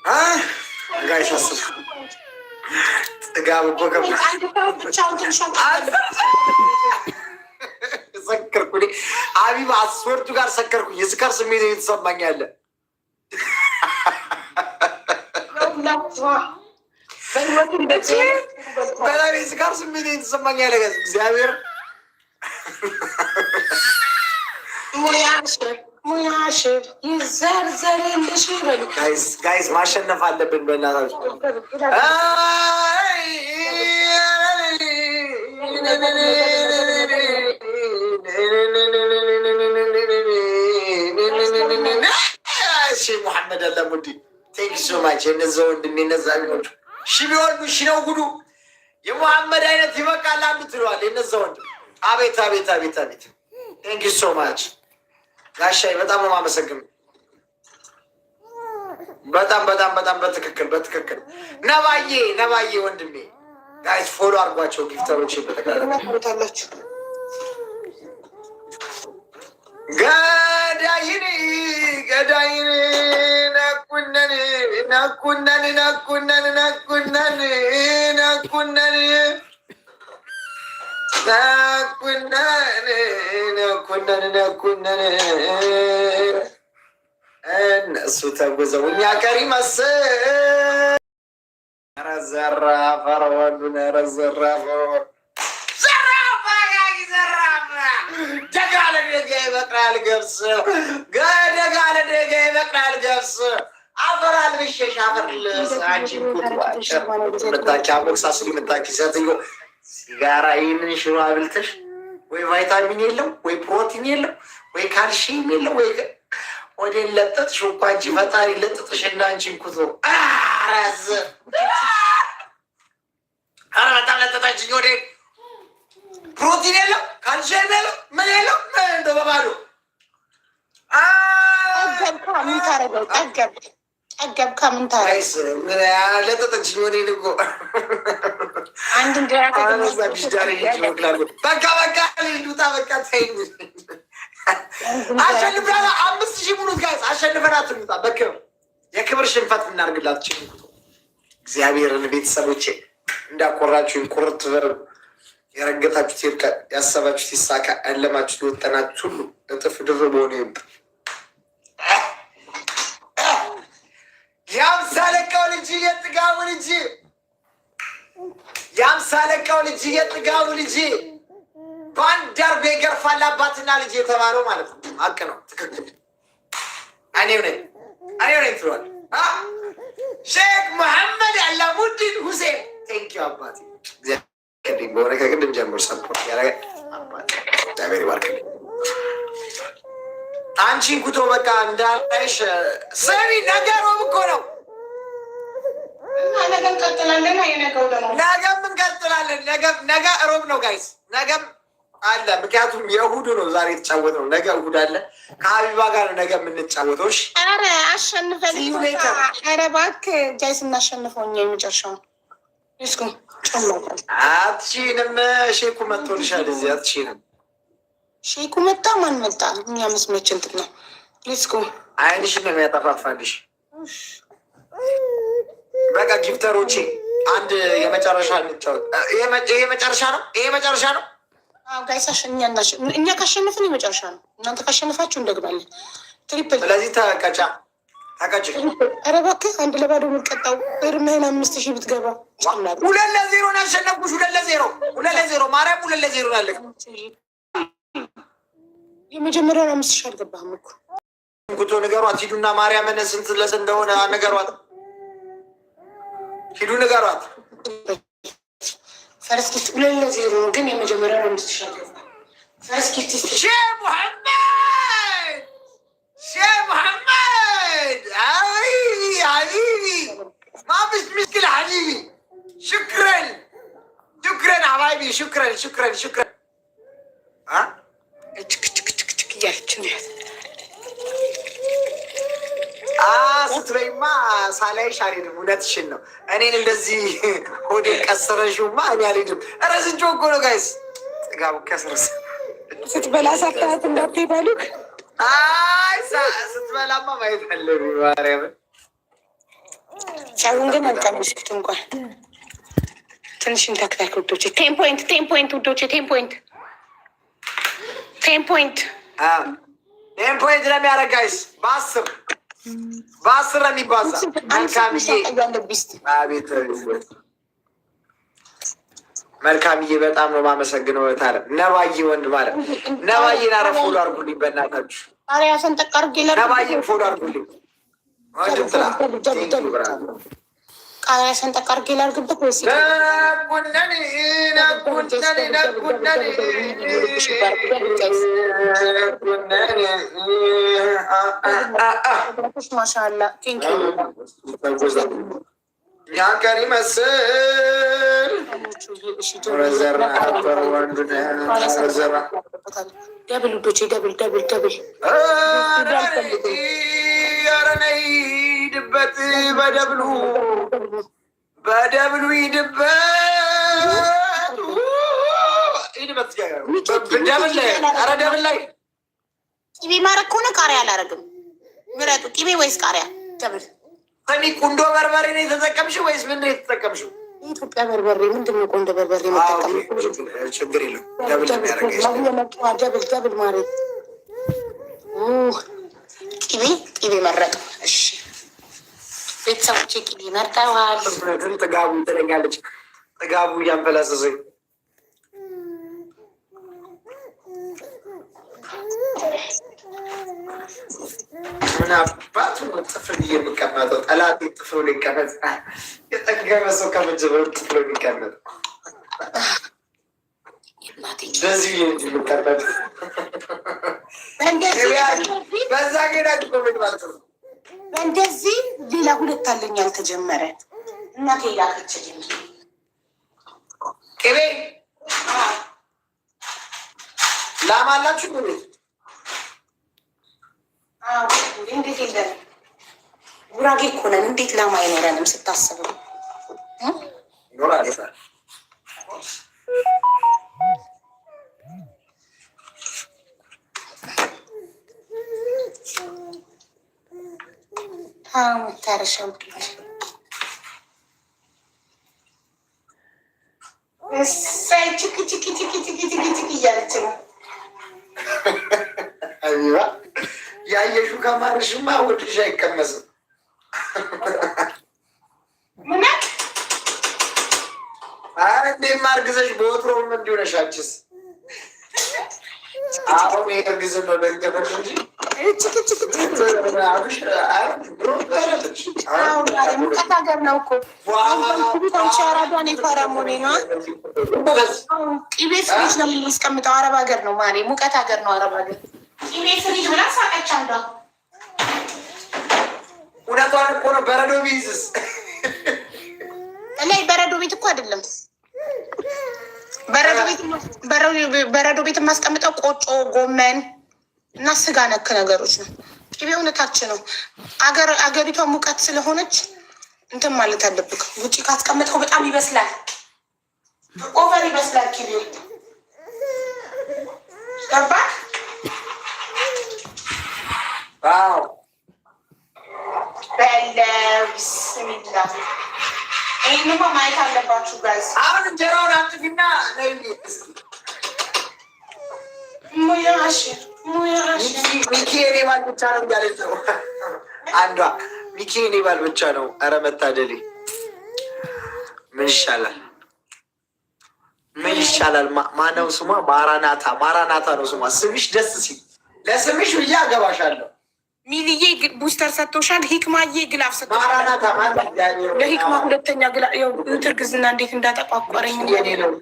ጋይስ አስብ ጥጋብ እኮ ሰከርኩ። ሀቢብ አስወርቱ ጋር ሰከርኩኝ። የስካር ስሜት የተሰማኝ ያለ በጣም የስካር ስሜት የተሰማኝ ያለ እግዚአብሔር ሙያሽር ይዘርዘርልሽ በሉ። ጋይስ ማሸነፍ አለብን በእናታችሁ። ሙሐመድ አላሙዲ ቴንክ ሶ ማች። የነዛ ወንድሜ እነዛ ቢሆኑ ሺ ቢወልዱ ሺ ነው ጉዱ። የሙሐመድ አይነት ይበቃል አንዱ ትለዋል። የነዛ ወንድም አቤት አቤት አቤት አቤት። ቴንክ ሶ ማች ጋሻይ በጣም ነው የማመሰግነው። በጣም በጣም በጣም በትክክል በትክክል ነባዬ ወንድሜ ጋይስ ፎሎ አድርጓቸው ጊፍተሮች በተካላችሁ ገዳይን እነሱ ተጉዘው እኛ ቀሪ መሰል ረዘራፍ አረዋሉን ረዘራፍ ደጋ ለደጋ ይበቅላል ገብስ ገደጋ ለደጋ ይበቅላል ገብስ አፈር አልብሼሽ አፈር ልስ አንቺ ምታኪ አቦክሳ ስል ምታኪ ሴትዮ ሲጋራ ይህንን ሽሮ አብልተሽ ወይ ቫይታሚን የለው ወይ ፕሮቲን የለው ወይ ካልሽየም የለው ወይ ወዴን ለጠጥሽ እኮ አንቺ ፈጣሪ ለጥጥሽ እና አንቺን ኩቶ አራዝ አረ በጣም ለጠጣችኝ። ወዴን ፕሮቲን የለው ካልሽየም የለው ምን የለው እንደ በባዶ ምን ታረገው ጠገብካ ምን ታረገው ምን ለጠጠችኝ። ወዴን እኮ አንድ እንጀራ ከዛብሽ ዳር ይችላል። በቃ ልዱታ በቃ ተይኝ። አሸንፈና 5000 ሙሉ ጋይስ አሸንፈናት እንውጣ። በክብር የክብር ሽንፈት እናርግላት። ችግሩ እግዚአብሔርን ቤተሰቦቼ እንዳቆራችሁኝ ቁርጥ በር የረገጣችሁት ይርቀ ያሰባችሁት ይሳካ ያለማችሁት የወጠናችሁት ሁሉ እጥፍ ድርብ ሆነ ይምጣ። የአምሳለቃው ልጅ የጥጋቡ ልጅ የአምሳለቃው ልጅ የጥጋቡ ልጅ በአንድ ዳርቤ ገርፋል አባትና ልጅ የተባለው ማለት ነው። ሀቅ ነው። ትክክል። እኔው ነኝ ትሏል ሼክ መሐመድ አላሙዲን ሁሴን። ቴንኪው አባቴ በሆነ ከቅድም ጀምሮ ሰፖርት ያደረገ አባቴ እግዚአብሔር ይባርክልኝ። አንቺን ኩቶ በቃ እንዳይሽ ሰሚ ነገሮም እኮ ነው። ነገም እንቀጥላለን። ነገም እንቀጥላለን። ነገ እሮብ ነው ጋይስ። ነገም አለ። ምክንያቱም የእሑዱ ነው ዛሬ የተጫወተው። ነገ እሑድ አለ። ከሀቢባ ጋር ነው ነገ የምንጫወተው። ኧረ አሸንፈን። ኧረ እባክህ ጃይስ እናሸንፈው እኛ የመጨረሻው እስኩ አትሺንም። ሼኩ መጥቶልሻል እዚህ። አትሺንም። ሼኩ መጣ ማን መጣ? እኛ መስመች እንትን ነው። ሌስኩ አይንሽን ነው የሚያጠፋፋልሽ። በቃ ጊፍተሮቼ አንድ የመጨረሻ እንጫወት። ይሄ መጨረሻ ነው። ይሄ መጨረሻ ነው። ጋይሳሽ እኛ ካሸነፍን የመጨረሻ ነው። እናንተ ካሸነፋችሁ እንደግባለን። ትሪፕል። ስለዚህ ተቀጭ። ኧረ እባክህ አንድ ለባዶ የምትቀጣው እርምህን 5000 ብትገባ 2-0 ነው ያሸነፍኩሽ። 2-0 ማርያም 2-0 ናለቅ። የመጀመሪያውን 5000 አልገባህም እኮ ጉቶ ንገሯት። ሂዱና ማርያምን ስንት ለስ እንደሆነ ንገሯት። ሂዱ ንገሯት። ፈርስኪት 2-0 ነው ግን የመጀመሪያውን 5000 አልገባህም። ፈርስኪት ሼህ ሙሐመድ حبيبي ما فيش مشكلة حبيبي. شكرا حبايبي. شكرا ها ስትበይማ ሳላይሽ አልሄድም። እውነትሽን ነው። እኔን እንደዚህ ሆዴን ቀስረሽውማ እኔ አልሄድም። ኧረ ዝንጆ እኮ ነው ጋይስ። ጥጋቡ ከስርስ ስትበላ ሳታት እንዳትሄዳሉ። አይ ስትበላማ ማየት አለብኝ ማርያምን። ጨውን ግን አልቀመስኩትም። እንኳን ትንሽ እንታክታክ ውዶቼ። 10 ፖይንት 10 ፖይንት ውዶቼ 10 ፖይንት 10 ፖይንት 10 ፖይንት ለሚያደርግ ጋይስ በአስር ለሚባዛ መልካምዬ በጣም ነው የማመሰግነው። ታለ ነባዬ ወንድ ማለት ነባዬን አረፍ ፎሎ አድርጉልኝ በእናታችሁ። ቃሪያ ሰንጠቅ አድርጌ ነባዬን ፎሎ አድርጉልኝ። ቃሪያ ሰንጠቅ አድርጌ ላድርግበት ወይስ ማሻአላ ያንከር ይመስል ደብል ውዶቼ ደብል ደብል ደብል ያረነይ ሂድበት በደብሉ ሂድበት ደብል ላይ ኧረ ደብል ላይ ቂቤ ማረግ ከሆነ ቃሪያ አላረግም። ምረጡ ቂቤ ወይስ ቃሪያ? ደብል እኔ ቁንዶ በርበሬ ነው የተጠቀምሽው ወይስ ምን ነው የተጠቀምሽው? የኢትዮጵያ በርበሬ ምንድን ነው? ቁንዶ በርበሬ መጠቀም ችግር የለም። ደብል ደብል ማለት ቂቤ መረጡ። እሺ ቤተሰቦቼ ቂቤ መርጠዋል። ጥጋቡ ትለኛለች። ጥጋቡ እያንፈላሰሰኝ ምን አባቱ ጥፍር የሚቀመጠው ጠላት ጥፍሩ ሊቀመጥ የጠገበ ሰው ከመጀመሩ ጥፍሩ ሊቀመጥ በዚህ የሚቀመጥ በዛ ጌዳጅ ኮሜንት ማለት ነው። እንደዚህ ሌላ ሁለት አለኝ ያልተጀመረ እናቴ ላከችልኝ ቅቤ ላም አላችሁ ምን? እንዴት የለም ጉራጌ እኮ ነን። እንዴት ላም አይኖረንም? ስታስበው ይኖራል። ታረሻው እሳይ ችክ ችክ ችክ ችክ ችክ ችክ እያለች ነው። አቢባ ያየሹ ከማርሽማ ወድሽ አይቀመስም። ምን እንዴት ማርግዘሽ በወትሮም እንዲሆነሽ አንቺስ? አሁን የእርግዝ ነው ደንገፈሽ እንጂ ሙቀት ሀገር ነው እኮ አረቧን የፈረሙኔ ነው። ቂቤ ፍሪጅ ነው የምናስቀምጠው። አረብ ሀገር ነው ማሬ፣ ሙቀት ሀገር ነው አረብ ሀገር። ቂቤ ፍሪጅ ብላ ሳቀች አንዷ። እውነቷን እኮ ነው። በረዶ ቢይዝስ? ላይ በረዶ ቤት እኮ አይደለም በረዶ ቤት የማስቀምጠው ቆጮ፣ ጎመን እና ስጋ ነክ ነገሮች ነው። ቂቤ እውነታች ነው። አገሪቷ ሙቀት ስለሆነች እንትን ማለት አለብክ። ውጭ ካስቀመጥከው በጣም ይበስላል፣ ኦቨር ይበስላል ቂቤ። ገባ? በለብስሚላ ይህንማ ማየት አለባችሁ ጋይስ። አሁን እንጀራውን አጥፊና ሚኪ የኔ ባል ብቻ ነው እያለች ነው አንዷ። ሚኪ የኔ ባል ብቻ ነው። ኧረ መታደሌ ምን ይሻላል? ምን ይሻላል? ማነው ስሟ? ማራናታ ነው ስሟ። ስምሽ ደስ ሲል ለስምሽ ብዬ አገባሻለሁ። ሚልዬ ቡስተር ሰጥቶሻል። ሂክማዬ ግላፍ ሰጥቶሻል። ለሂክማ ሁለተኛ ትርግዝና እንዴት እንዳጠቋቋረኝ ነው።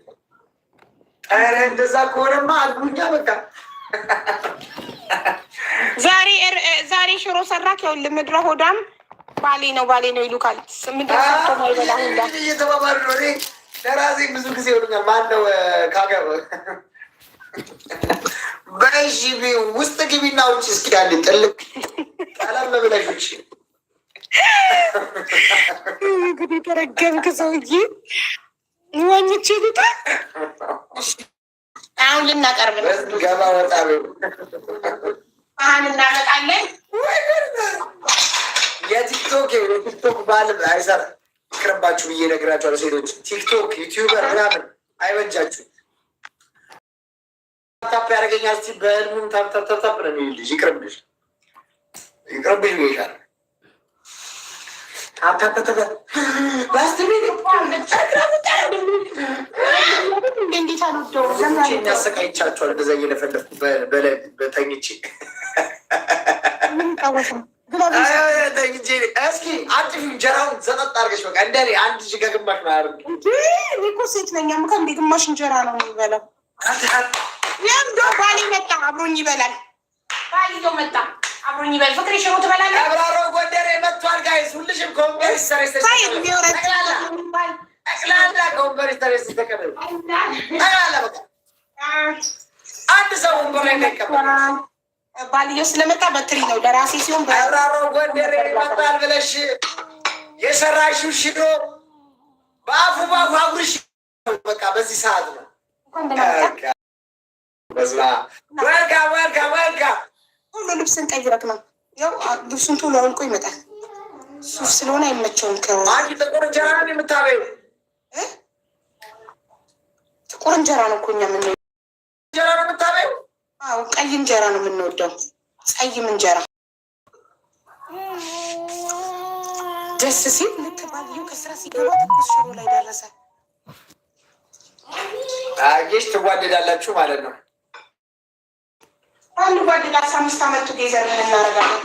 ኧረ እንደዛ ከሆነማ አልቡኛ በቃ ዛሬ ሽሮ ሰራክ። ያው ምድረ ሆዳም ባሌ ነው ይሉካል። ምድረ ሰጥቶ ማይበላ ሁላ እየተባባሉ ነው። እኔ ለራሴ ብዙ ጊዜ ይሆኑኛል። ማነው ካገር በሺ ውስጥ ግቢና ውጭ እስኪ ያለ ጥልቅ ቀለም ብለሽ ውጭ እንግዲህ ተረገምክ ሰውዬ። ዋኝቼ ልጣ አሁን ልናቀርብ ነው። ገባ ወጣ አሁን እናመጣለን። የቲክቶክ ባል አይሰራ ይቅርባችሁ ብዬ እነግራችኋለሁ። ሴቶች ቲክቶክ ዩቲዩበር ምናምን አይበጃችሁ። ታፕ ያደርገኛል እስኪ በህልሙም ታፕ ነው የሚልሽ። ይቅርብሽ ይሻል። ያሰቃይቻቸዋል። እንደዛ እየለፈለፍኩ በተኝቼ እስኪ አጥፊ እንጀራውን ዘጠጥ አድርገሽ በቃ እንደ አንድ እጅ ከግማሽ ነው ያደርግ። እኮ ሴት ነኝ እንደ ግማሽ እንጀራ ነው የሚበላው። ባሌ መጣ አብሮኝ ይበላል። ባልየው መጣ አብሮኝ ይበላል። ፍቅሬ ሽሮ ትበላለህ? አብራሮ ጎንደሬ መጥቷል። ጋይስ ሁልሽም ኮንቨርስ ተረስ ጠቅላላ ኮንቨርስ ተረስ ተቀበል። አንድ ሰው ወንበር ላይ እንዳይቀበል። ባልየው ስለመጣ በትሪ ነው ለራሴ ሲሆን አብራሮ ጎንደሬ መጣል ብለሽ የሰራሽው ሽሮ በአፉ አጉርሽ በቃ በዚህ ሰዓት ነው። ወልጋ ሁሉ ልብስን ቀይረክ ነው። ያው ልብሱን ቶሎ አውልቆ ይመጣል። ሱፍ ስለሆነ አይመቸውም። አንቺ ጥቁር እንጀራ ነው የምታበይው? ጥቁር እንጀራ ነው እኮ እኛ የምንወደው። እንጀራ ነው የምታበይው? አዎ ቀይ እንጀራ ነው የምንወደው። ጸይም እንጀራ ደስ ሲል ልክ ባልየው ከስራ ሲገባ ትኩስ ሽሮ ላይ ደረሰ። አየሽ ትዋደዳላችሁ ማለት ነው። አንድ ጓደኛ 15 ዓመት ቱጌዘር ምን እናደርጋለን?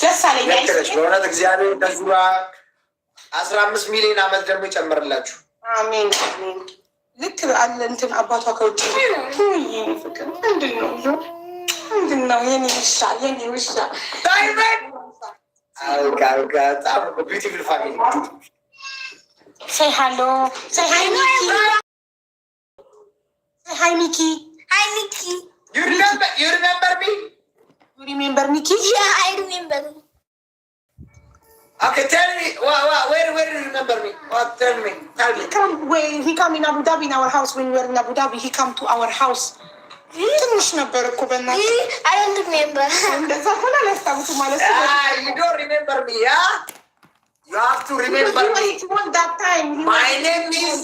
ደስ አለኝ። በእውነት እግዚአብሔር ከዙራ 15 ሚሊዮን ዓመት ደግሞ ይጨምርላችሁ። አሜን አሜን። ልክ አለ እንትን አባቷ ከውጭ ፍቅር ምንድን ነው የኔ ውሻ በጣም ቢዩቲፉል ፋሚሊ። Say hello. Say hi, Nikki. Say hi, Nikki. Hi, Nikki. You remember me? You remember Nikki? Yeah, I remember. Okay, tell me. Where do you remember me? Tell me. He come in Abu Dhabi in our house. When we were in Abu Dhabi, he come to our house. ትንሽ ነበር እኮ በእናትህ። I don't remember. እንደዛ ሆነ አላስታውስም ማለት ነው። You don't remember me, yeah? You have to remember me. That time. My name is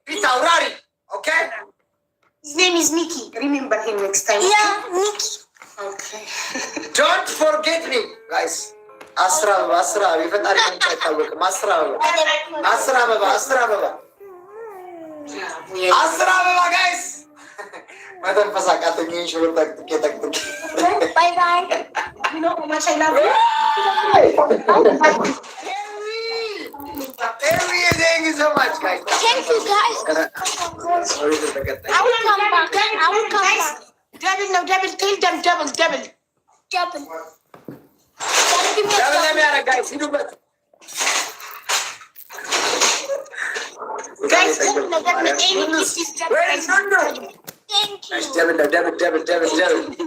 Peter Urari, okay? His name is Nikki. Remember him next time. Yeah, Nikki. Okay. Don't forget me, guys. Asra, ይፈጣሪ ምንጭ አይታወቅም። አስራ አበባ guys. መተንፈስ አቃተኝ። ሽሮ ጠቅጥቄ Bye bye. You know how much I love you? Thank you so much, guys. Thank you, guys. I will come back. Double, no, double, tell them double. Double. Let me out, guys. You do better. Guys, double, any kisses, Where is Nuno? Thank you. Guys, double.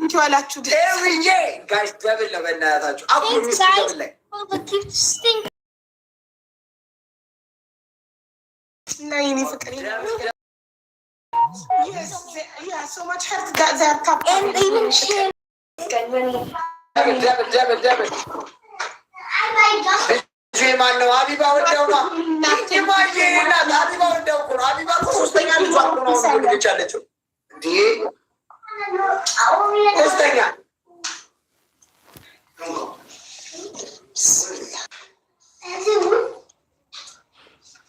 ትዋላችሁ Every day, guys, double ነው በእናታችሁ። አኩሪ Thanks, guys. double ላይ Oh, the gifts stink. ነይኒ ፍቅር Yes, yeah, so much hurt that they are top. And even share. double. ማን ነው? ሀቢባ ወደው ነው። ሀቢባ ወደው እኮ ነው። ሀቢባ እኮ ሶስተኛ ልጇ እኮ ነው ልጅ አለችው። እንዴ ሶስተኛ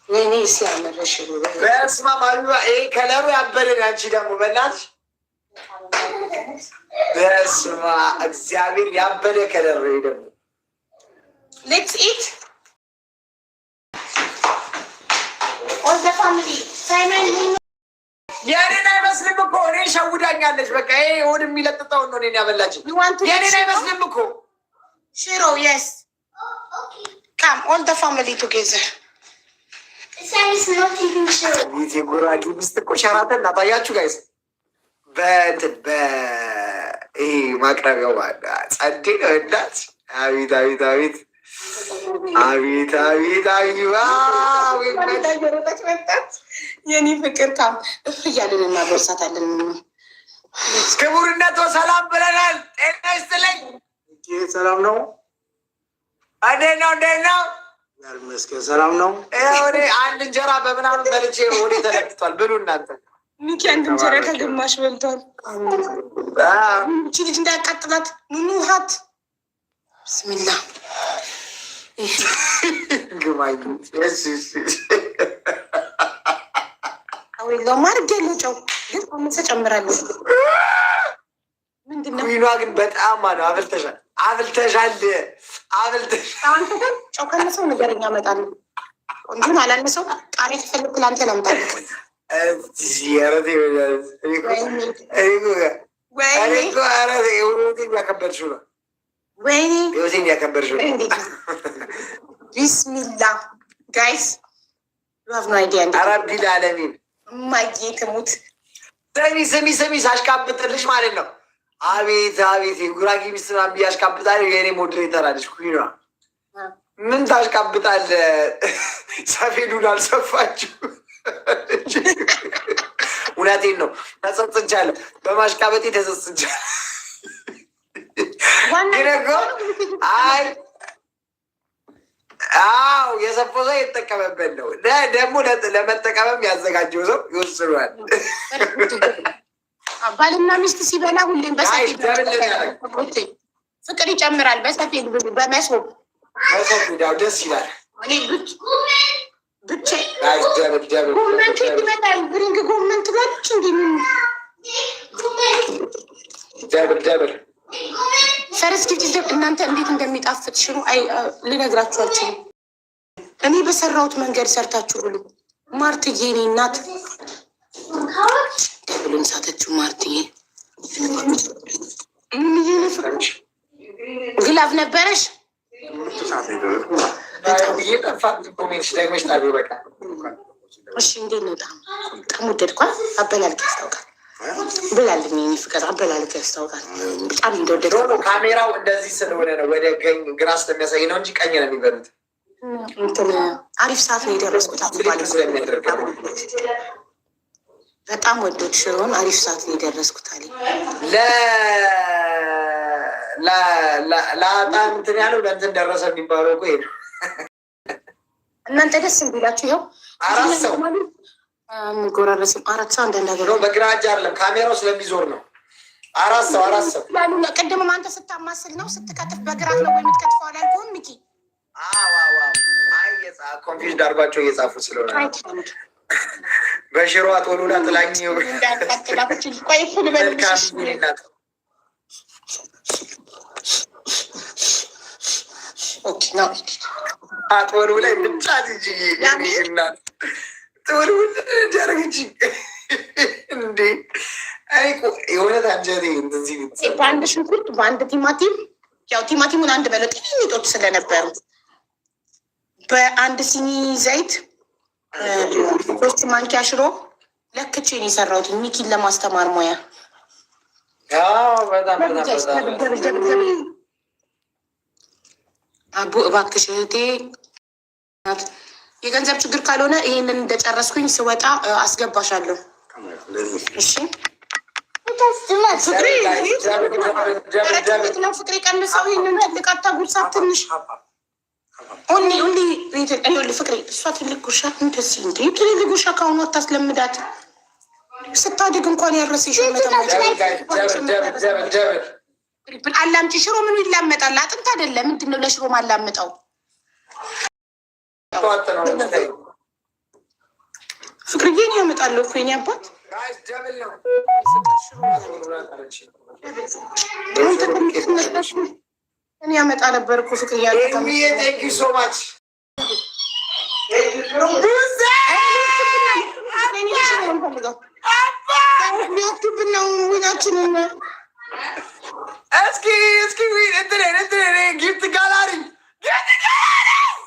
ወይኔ ሲያመረሽ በስመ አብ ሀቢባ ይሄ ከለሩ ያበደ ነው። አንቺ ደግሞ በእናትሽ በስመ አብ እግዚአብሔር ያበደ ከለር ነው ደግሞ። Let's eat. All the family. Simon. የኔን አይመስልም እኮ እኔ ሸውዳኛለች። በቃ ይሄ ሆድ የሚለጥጠውን ነው እኔን ያበላችኝ። የኔን አይመስልም እኮ Shiro, yes. Okay. Come, all the family together. Sam is not even sure. ይሄ ጉራጌ ሚስት እኮ ሸራተን እናታያችሁ ጋይስ ይሄ ማቅረቢያው ጸዴ ነው እናት። አቤት የኔ ፍቅር ካም እያለን እናጎርሳታለን። ክቡርነቶ ሰላም ብለናል። ጤና ይስጥልኝ። ሰላም ነው? እንዴት ነው? ይመስገን ሰላም ነው። እኔ አንድ እንጀራ በምናምን በልቼ ወደ ተለክቷል። ብሉ እናንተ። ሚኪ አንድ እንጀራ ከግማሽ በልቷል። እቺ ልጅ እንዳያቃጥላት ኑኑ ሀት ብስሚላ ግማኝ አዊሎ ማርግ የለጨው ግን አመሰ ጨምራለሁ። ምንድነው ዊኗ ግን በጣም ነው አብልተሻል። አንተ ግን ጨው ከነሰው ነገርኛ እመጣለሁ። እንዲሁም አላነሰው ቃሪያ ተፈልግ ላንተ ላምጣልህ። ቢስሚላ ጋይስ ረቢል ዓለሚን እማዬ ትሙት። ስሚ ሳሽቃብጥልሽ ማለት ነው። አቤት ጉራጌ ሚስት ምናምን ብዬ አሽቃብጣለሁ። የእኔ ሞዴሬተር አለች ኩይኗ። ምን ታሽቃብጣለህ? ሰፌዱን አልሰፋችሁ። እውነቴን ነው። ተጸጽቻለሁ፣ በማሽቃበጤ ተጸጽቻለሁ። ግን እኮ አዎ የሰፋው ሰው የተጠቀመበት ነው። ደግሞ ለመጠቀምም ያዘጋጀው ሰው ይወስኗል። ባልና ሚስት ሲበላ ሁሌም በሰፌድ ፍቅር ይጨምራል። በሰፌድ ብሉ፣ በመሶብ ደስ ይላል። ብቻ ጎመን ኬት ይመጣል። ብሪንግ ጎመን ትላለች። እንዲ ደብል ፈረስ ጊዜ እናንተ እንዴት እንደሚጣፍጥ ሽሮ ልነግራችሁ አልችልም። እኔ በሰራሁት መንገድ ሰርታችሁ ብሉ። ማርትዬ እኔ እናት ደብሉን ሳተችው። ማርትዬ ግላፍ ነበረሽ? እሺ እንዴት ነው? በጣም ወደድኳት። አበላልክ ያስታውቃል። ብላልኝ እኔ ፍቅር አበላልክ ያስታውቃል። በጣም እንደወደድኩ። ካሜራው እንደዚህ ስለሆነ ነው ወደ ቀኝ ግራ ስለሚያሳይ ነው እንጂ ቀኝ ነው የሚበሉት። እንትን አሪፍ ሰዓት ነው የደረስኩት። በጣም ወዶድ ሽሮን አሪፍ ሰዓት ነው የደረስኩት አለኝ። ለአጣም እንትን ያለው ለእንትን ደረሰ የሚባለው እኮ ይሄ ነው። እናንተ ደስ እንዲላችሁ ይኸው አራት ሰው ጎራረስም 4 ሰው እንደነገር ነው። በግራ እጅ አይደለም ካሜራው ስለሚዞር ነው። አራት ሰው ቅድምም አንተ ስታማስል ነው ስትከትፍ በግራት ነው ወይ የምትከትፈው አላልኩህም ሚኪ? ኮንፊውዝድ አድርጓቸው እየጻፉ ስለሆነ በሽሮ አቶሉላ ጥላኝ አቶሉ ላይ ብቻ እናት ትወልውል እንዲያደረግች እንዴ የሆነ አንጀቴ እንደዚህ በአንድ ሽንኩርት በአንድ ቲማቲም፣ ያው ቲማቲሙን አንድ በለው ጥቂቶች ስለነበሩ በአንድ ሲኒ ዘይት 3 ማንኪያ ሽሮ ለክቼን የሰራሁት ሚኪን ለማስተማር ሙያ። አቡ እባክሽ እህቴ የገንዘብ ችግር ካልሆነ ይሄንን እንደጨረስኩኝ ስወጣ አስገባሻለሁ። እሺ ፍቅሬ ቀንሰው ይህንን ትልቃታ ጉርሳት ትንሽ ፍቅሬ እሷ ትልቅ ጉርሻ እንደዚህ እንደ ትልቅ ጉርሻ ከአሁኑ አታስለምዳት። ስታድግ እንኳን ያረሰሽ አላምጪ። ሽሮ ምኑ ይላመጣል? አጥንት አይደለም። ምንድን ነው ለሽሮ ማላምጠው? ፍቅርዬን ያመጣለሁ እኮ የእኔ አባት እኔ ያመጣ ነበር እኮ ፍቅር እያለ ሊወስዱብን ነው ዊናችንን። እስኪ ጊፍት ጋላሪ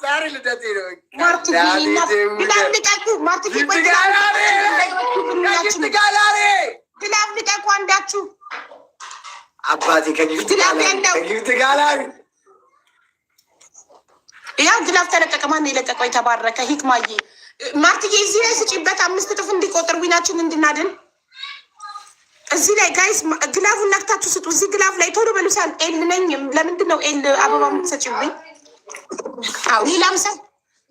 ዛሬ ልደቴ ነው። ግላፍ ልቀቁ አንዳችሁ። አባቴ ከጊፍት ጋላሪ ያው ግላፍ ተለቀቀ። ማነው የለቀቀው? የተባረከ ሂክማዬ ማርትዬ እዚህ ላይ ስጪበት 5 እጥፍ እንዲቆጥር ዊናችን እንድናድን እዚህ ላይ ጋይስ ግላቡን ነክታችሁ ስጡ። እዚህ ግላብ ላይ ቶሎ በሉሳን። ኤል ነኝ። ለምንድን ነው ኤል አበባ የምትሰጪብኝ? አዎ ሌላም ሰው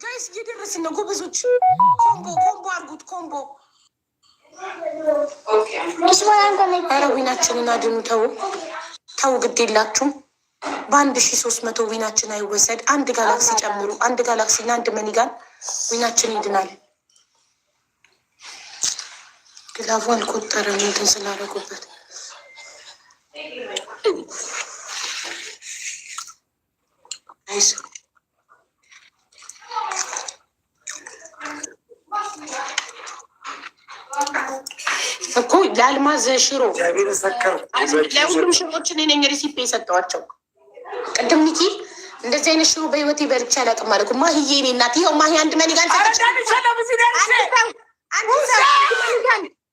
ጋይስ እየደረስን ነው ጎበዞች። ኮምቦ አድርጉት ኮምቦ። ኧረ ዊናችንን አድኑ። ተው ግድ የላችሁም። በ1300 ዊናችን አይወሰድ። አንድ ጋላክሲ ጨምሩ። አንድ ጋላክሲና አንድ መኒጋን ዊናችን ይድናል። ግላቡ አልቆጠረም እንትን ስላደረጉበት። እኮ ለአልማዝ ሽሮ ለሁሉም ሽሮችን ነኝ ሪሲፕ የሰጠዋቸው። ቅድም ኒኪ እንደዚህ አይነት ሽሮ በህይወቴ በልቼ አላውቅም አለ። ማሂዬ እኔ እናት ይኸው ማሂ አንድ መኒጋን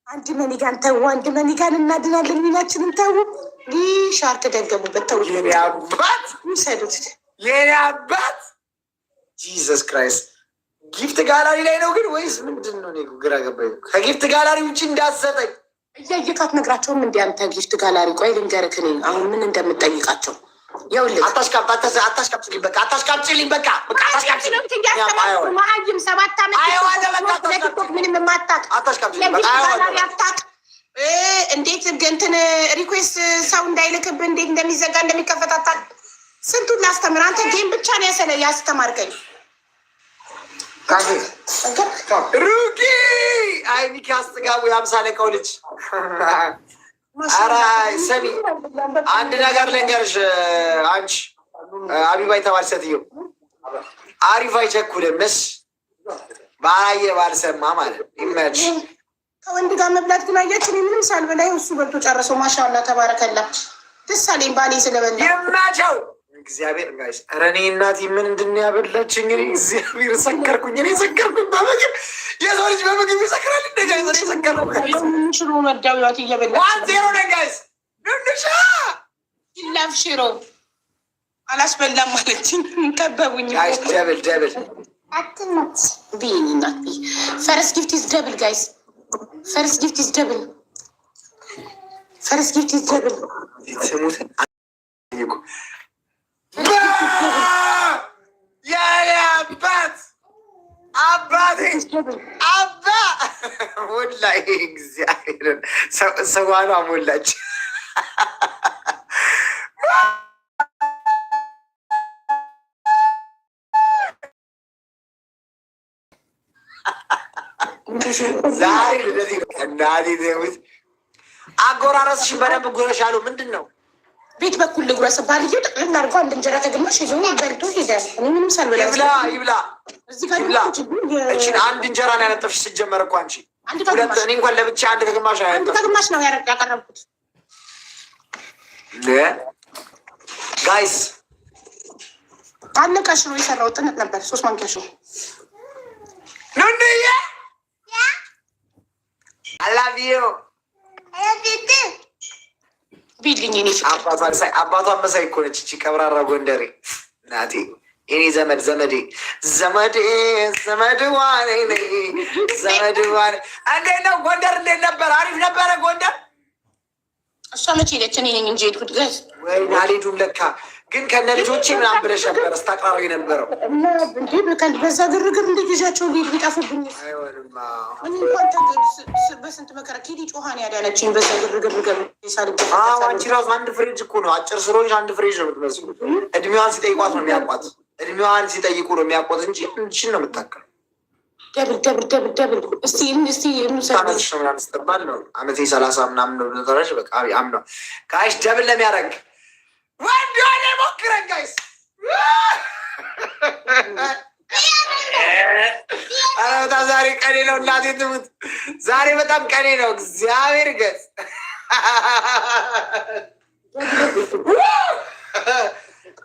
አንድ መኒጋን ተው፣ አንድ መኒጋን እናድናለን። ሚናችንን ተው። ይህ ሻርክ ደገሙበት። ተው አባት ሰዱት። የኔ አባት ጂሰስ ክራይስት። ጊፍት ጋላሪ ላይ ነው ግን ወይስ ምንድን ነው? ግራ ገባኝ። ከጊፍት ጋላሪ ውጭ እንዳሰጠኝ እያየካት ነግራቸውም እንዲ አንተ ጊፍት ጋላሪ። ቆይ ልንገርህ እኔ አሁን ምን እንደምጠይቃቸው። ይኸውልህ አታሽቃብጭልኝ በቃ አታሽቃብጭልኝ በቃ መሀይም 7 ዓመት ምንም የማታውቅ አታውቅ። እንዴት እንትን ሪኩዌስት ሰው እንዳይልክብህ እንዴት እንደሚዘጋ እንደሚከፈታታል ስንቱን ላስተምር። አንተ ጌም ብቻ ነው ያስተማርከኝ። ሩቂ አይ ሚኪ አስጥጋቡ የ50 ልጅ። ኧረ ሰሚ አንድ ነገር ልንገርሽ። አንቺ አቢባ የተባል ሴትዮ አሪፍ አይቸኩልም። ነስ ባላየ ባልሰማ ማለት ይመች። ከወንድ ጋር መብላት ግን አያችን ምንም ሳልበላ እሱ በልቶ ጨረሰው። ማሻአላ ተባረከላ። ደስ አለኝ ባሌ ስለበላ። ይመቸው እግዚአብሔር ጋይስ። ኧረ እኔ እናቴ ምን እንድንያበላች እንግዲህ እግዚአብሔር ሰከርኩኝ። እኔ ሰከርኩኝ በምግብ። የሰው ልጅ በምግብ ይሰክራል እንደ ጋይስ። እኔ ሰከርኩኝ። ሽሮ መዳዊዋት እየበላ 1-0 ነን ጋይስ። ድንሻ ይላፍ ሽሮ አላስበላም ማለችኝ። ከበቡኝ ጋይስ። ደብል አትመት ቢኒ እናት ፈረስ ጊፍት ኢዝ ደብል ጋይስ። ፈረስ ጊፍት ኢዝ ደብል። ፈረስ ጊፍት ኢዝ ደብል። ትሙት የኔ አባት አባቴ አባ ሞላ። እግዚአብሔርን ሰዋኗ ሞላች። ዛሬ እናቴ ተሙት። አጎራረስሽን በደንብ ጉረሻሉ። ምንድን ነው ቤት በኩል ልጉረስ ባልየው ጠቅልላ አድርጎ አንድ እንጀራ ከግማሽ ይዞ በልቶ ሄዳል። እኔ ምንም ሳልበላ ይብላ። እችን አንድ እንጀራ ነው ያነጠፍሽ። ስትጀመር እኮ አንቺ ሁለት፣ እኔ እንኳን ለብቻ አንድ ከግማሽ ነው ያነጠፍሽ። ከግማሽ ነው ያቀረብኩት። ጋይስ አለቃ ሽሮ የሰራው ጥንት ነበር። 3 ማንኪያ ሽሮ ኑንዬ አላቪዮ ቢልኝ ኔ አባቷን መሳይ እኮ ነች እቺ ቀብራራ ጎንደሬ እናቴ። የኔ ዘመዴ ዘመድዋኔ ዘመድዋኔ። እንዴት ነው ጎንደር? እንዴት ነበር? አሪፍ ነበረ ጎንደር። እሷ መቼ ሄደች? እኔ ነኝ እንጂ ሄድኩት። ጋይስ ወይ አልሄዱም ለካ። ግን ከነ ልጆቼ ምናምን ብለሽ ነበር ስታቅራሩ የነበረው። በዛ ግርግር እንደ ጊዜያቸው ሊጠፉብኝ በስንት መከራ ኬዲ ጮሃን ያዳነችኝ በዛ ግርግር አንቺ ራሱ አንድ ፍሬጅ እኮ ነው። አጭር ስለሆንሽ አንድ ፍሬጅ ነው የምትመስሉ። እድሜዋን ሲጠይቋት ነው የሚያውቋት። እድሜዋን ሲጠይቁ ነው የሚያውቋት እንጂ እንችን ነው የምታከል። ደብል እስቲ አመትሽ ነው ምናምን ስትባል ነው አመቴ 30 ምናምን ነው ተረሽ በቃ አም ነው ጋይስ። ደብል ለሚያደርግ ወንድ ሆነ ሞክረን ጋይስ። አረ ዛሬ ቀኔ ነው እናቴ ትሙት። ዛሬ በጣም ቀኔ ነው እግዚአብሔር ገጽ።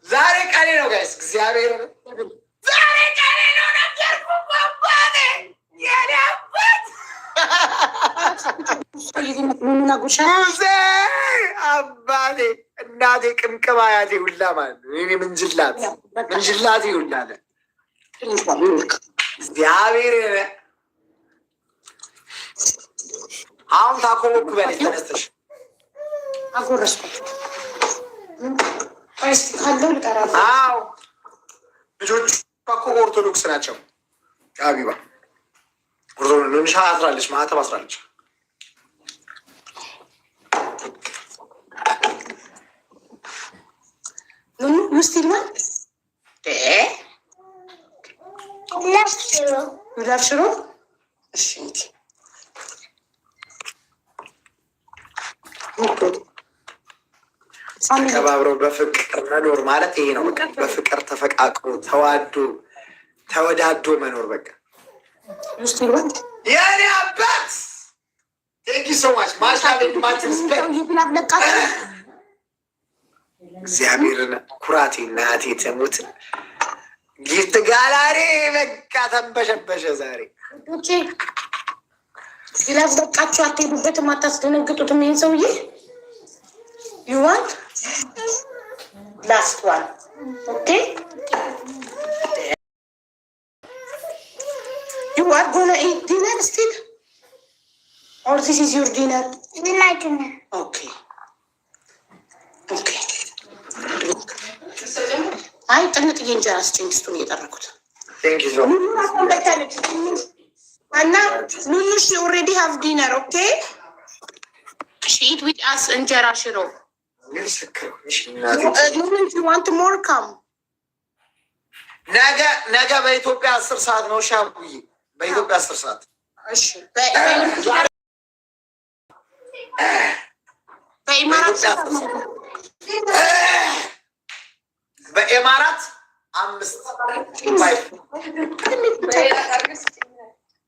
ዛሬ ቀኔ ነው ጋይስ እግዚአብሔር ዛሬ ቀኔ ነው። ነገርኩ አባቴ የኔ አባት አባቴ እናቴ ቅምቅም አያቴ ሁላ ማለት ነው። እኔ ምንጅላቴ ሁላ አለ እግዚአብሔር። አሁን ታኮቦኩ በለች ተነስተሽ አጎረስኳቸው። እስቲ ካለው ልጠራ። አዎ ልጆቹ እኮ ኦርቶዶክስ ናቸው። አቢባ ኦርቶዶክስ አስራለች፣ ማዕተብ አስራለች። ሙስሊም ላብሽሮ እሺ ተባብረው በፍቅር መኖር ማለት ይሄ ነው። በቃ በፍቅር ተፈቃቅሮ ተዋዶ ተወዳዶ መኖር በቃ የኔ አባት ቴንኪ ሶማች እግዚአብሔርን ኩራቴ እናቴ ትሙት ጊፍት ጋላሪ በቃ ተንበሸበሸ ዛሬ ግላፍ በቃችሁ አትሄዱበትም፣ አታስደነግጡትም። ይህን ሰውዬ you want last one okay you are gonna eat dinner still or this is your dinner? We like dinner. Okay okay አይ ጥንጥዬ እንጀራ ስጭኝ ስጡን እየጠረኩት እና ኑኑ she already have dinner okay she eat with us እንጀራ ሽሮ you want more come ነገ በኢትዮጵያ 10 ሰዓት ነው ሻቡዬ በኢትዮጵያ 10 ሰዓት እሺ በኢማራት 5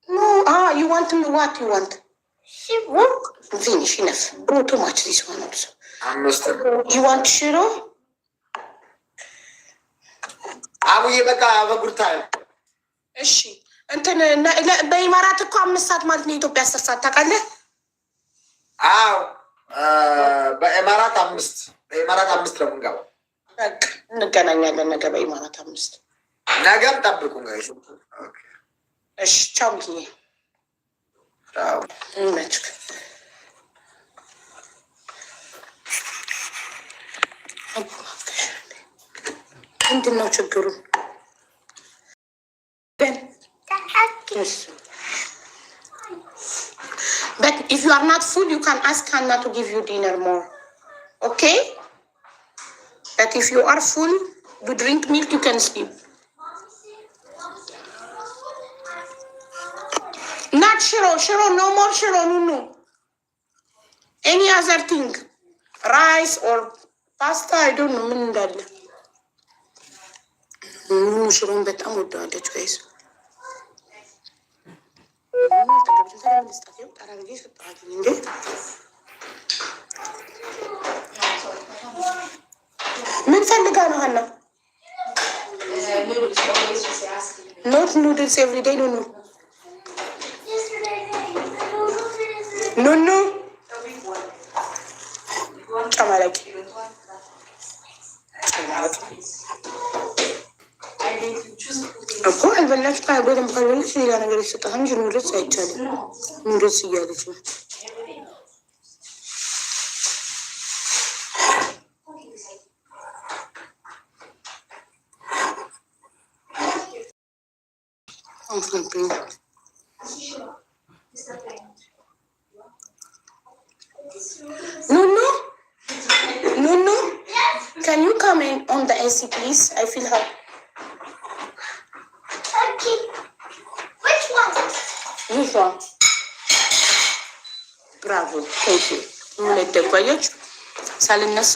no you want me what you want she work finish enough go too much this one also 5 you want ሽሮ አቡዬ በቃ በጉርታ እሺ እንትን በኢማራት እኮ 5 ሰዓት ማለት ነው ኢትዮጵያ 10 ሰዓት ታውቃለህ? አዎ በኢማራት 5 ነው የምንገባው። በቃ እንገናኛለን ነገ በኢማራት 5 ነገም ጠብቁን ጋይስ። እሺ ቻው ሚኪዬ ቻው እንመችክ ምንድን ነው ችግሩ? But if you are not full, you can ask Hannah to give you dinner more. Okay? But if you are full, you drink milk, you can sleep. Not shiro, no more shiro, no. Any other thing. Rice or pasta, I don't know. ሽሮን በጣም ወደዋለች ወይስ ምን ፈልጋ ነው ሀና? ኖት ኑድልስ ኤቭሪ ዴይ ኑኑ ኑኑ ጨማለቂ እኮ አልበላሽ በደንብ ካልበላሽ ሌላ ነገር ይሰጣል እንጂ ኑድልስ አይቻልም። ኑድልስ እያለች ነው። ኑኑ can you come in on the AC please? I feel hot. This one. Bravo. Thank you. ሁለት ደጓዮች ሳልነሳ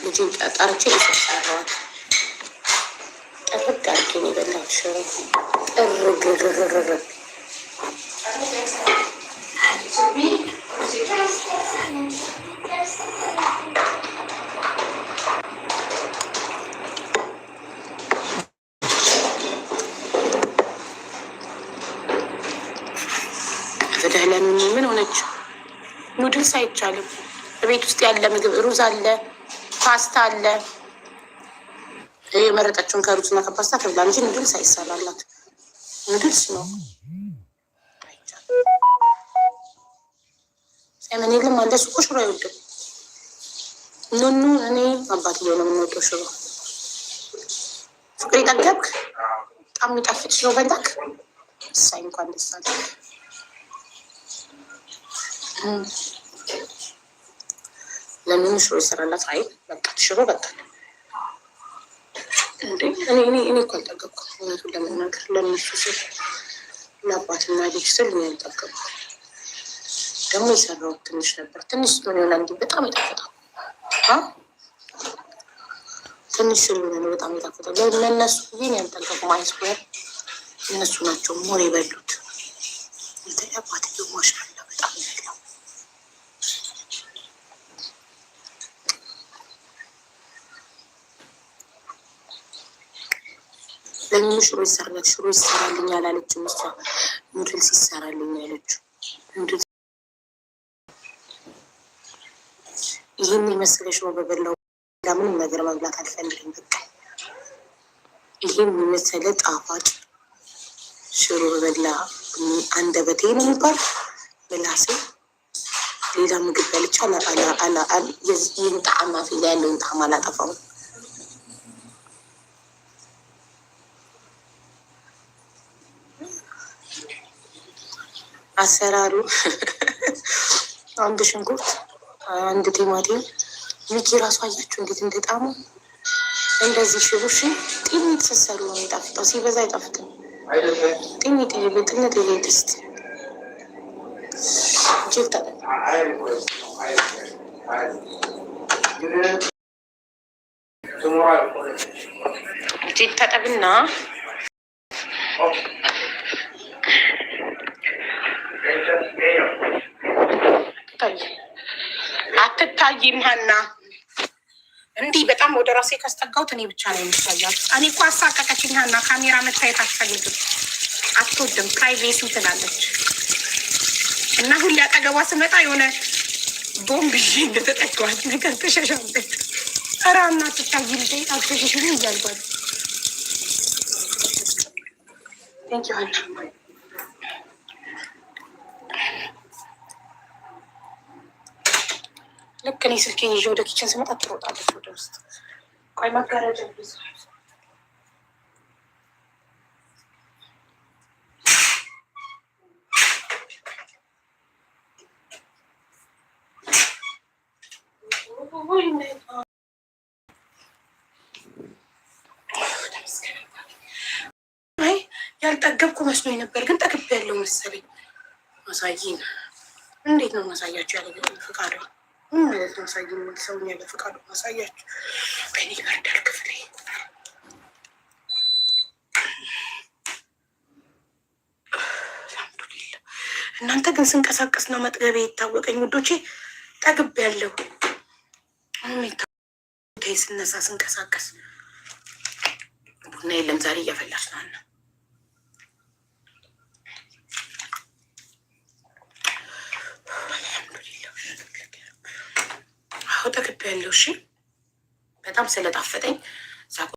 ልጅን ጠርቼ ይሰራዋል። ጥርግ አድርጌ ነው የበላሁት ሽሮ ጥርግርርርር በደህለን ምን ሆነች? ኑድልስ አይቻልም። በቤት ውስጥ ያለ ምግብ ሩዝ አለ፣ ፓስታ አለ። የመረጠችውን ከሩዝ እና ከፓስታ ትብላ እንጂ ኑድልስ አይሰራላት። ኑድልስ ነው ሳይመን የለም አለ ሱቆ ሽሮ አይወድም። ኑኑ እኔ አባትዬው ነው የምንወደው ሽሮ። ፍቅሬ ጠገብክ? በጣም የሚጣፍጥ ሽሮ በላክ? እሳይ እንኳን ደስ አለ። ለኑኑ ሽሮ ይሰራላት። አይ በቃ ሽሮ በቃ እንዴ እኔ እኮ አልጠገብኩም። እውነቱን ለመናገር ለእነሱ ስል ለአባትና ልጅ ስል እኔ አልጠገብኩም። ደግሞ የሰራሁት ትንሽ ነበር። ትንሽ ስለሆነ ይሆናል እንጂ በጣም ይጣፍጣል። ትንሽ ስለሆነ ነው በጣም ይጣፍጣል። ለእነሱ ጊዜ ያልጠገብኩም። አይስበር እነሱ ናቸው ሞር የበሉት። እንትን አባትዬው ማሻአላ በጣም ይበላው። ለምን ሽሮ ይሰራል? ሽሮ ይሰራልኝ አላለችም እሷ። ኑድልስ ይሰራልኝ ያለችው። ይህን የመሰለ ሽሮ በበላው ምንም ነገር መብላት አልፈልግም። በቃ ይህን የመሰለ ጣፋጭ ሽሮ በበላ አንደበቴ ነው የሚባል ምላሴ ሌላ ምግብ በልቻ ይህን ጣዕም አፌ ላይ ያለውን ጣዕም አላጠፋውም። አሰራሩ አንድ ሽንኩርት፣ አንድ ቲማቲም፣ ሚኪ ራሱ አያችሁ እንዴት እንደጣሙ። እንደዚህ ሽቡሽ ጢሚት ስትሰሩ ነው የሚጣፍጠው። ሲበዛ አይጣፍጥም። ጢሚት በጥነት የሌትስት ጅልታ ጅል ታጠብና አትታይም ሀና። እንዲህ በጣም ወደ ራሴ ካስጠጋሁት እኔ ብቻ ነው የሚታያል። እኔ እኮ አሳቀቀችኝ ሀና። ካሜራ መታየት አትፈልግም፣ አትወድም፣ ፕራይቬሲ ትላለች። እና ሁሌ አጠገቧ ስመጣ የሆነ ቦምብ ይዤ እንደተጠጋኋት ነገር ተሸሻበት። ኧረ ሀና አትታይ ልጅ አትሸሽም እያልኳት ቴንኪው ሀና። ልክ እኔ ስልኬን ይዤ ወደ ኪችን ስመጣ ትሮጣለች ወደ ውስጥ። ቆይ መጋረጃ ብዙ ያልጠገብኩ መስሎኝ ነበር፣ ግን ጠግብ ያለው መሰለኝ። ማሳይን እንዴት ነው ማሳያችሁ? ያለ ፈቃዷ ማለት ነው። ማሳይ ሰውኛ ያለ ፈቃዱ ማሳያችሁ። በእኔ ይበርዳል ክፍሌ። አልሐምዱሊላህ። እናንተ ግን ስንቀሳቀስ ነው መጥገቤ የታወቀኝ ውዶቼ። ጠግብ ያለው ስነሳ ስንቀሳቀስ። ቡና የለም ዛሬ እያፈላች ነው። ጠግብ ያለው እሺ፣ በጣም ስለጣፈጠኝ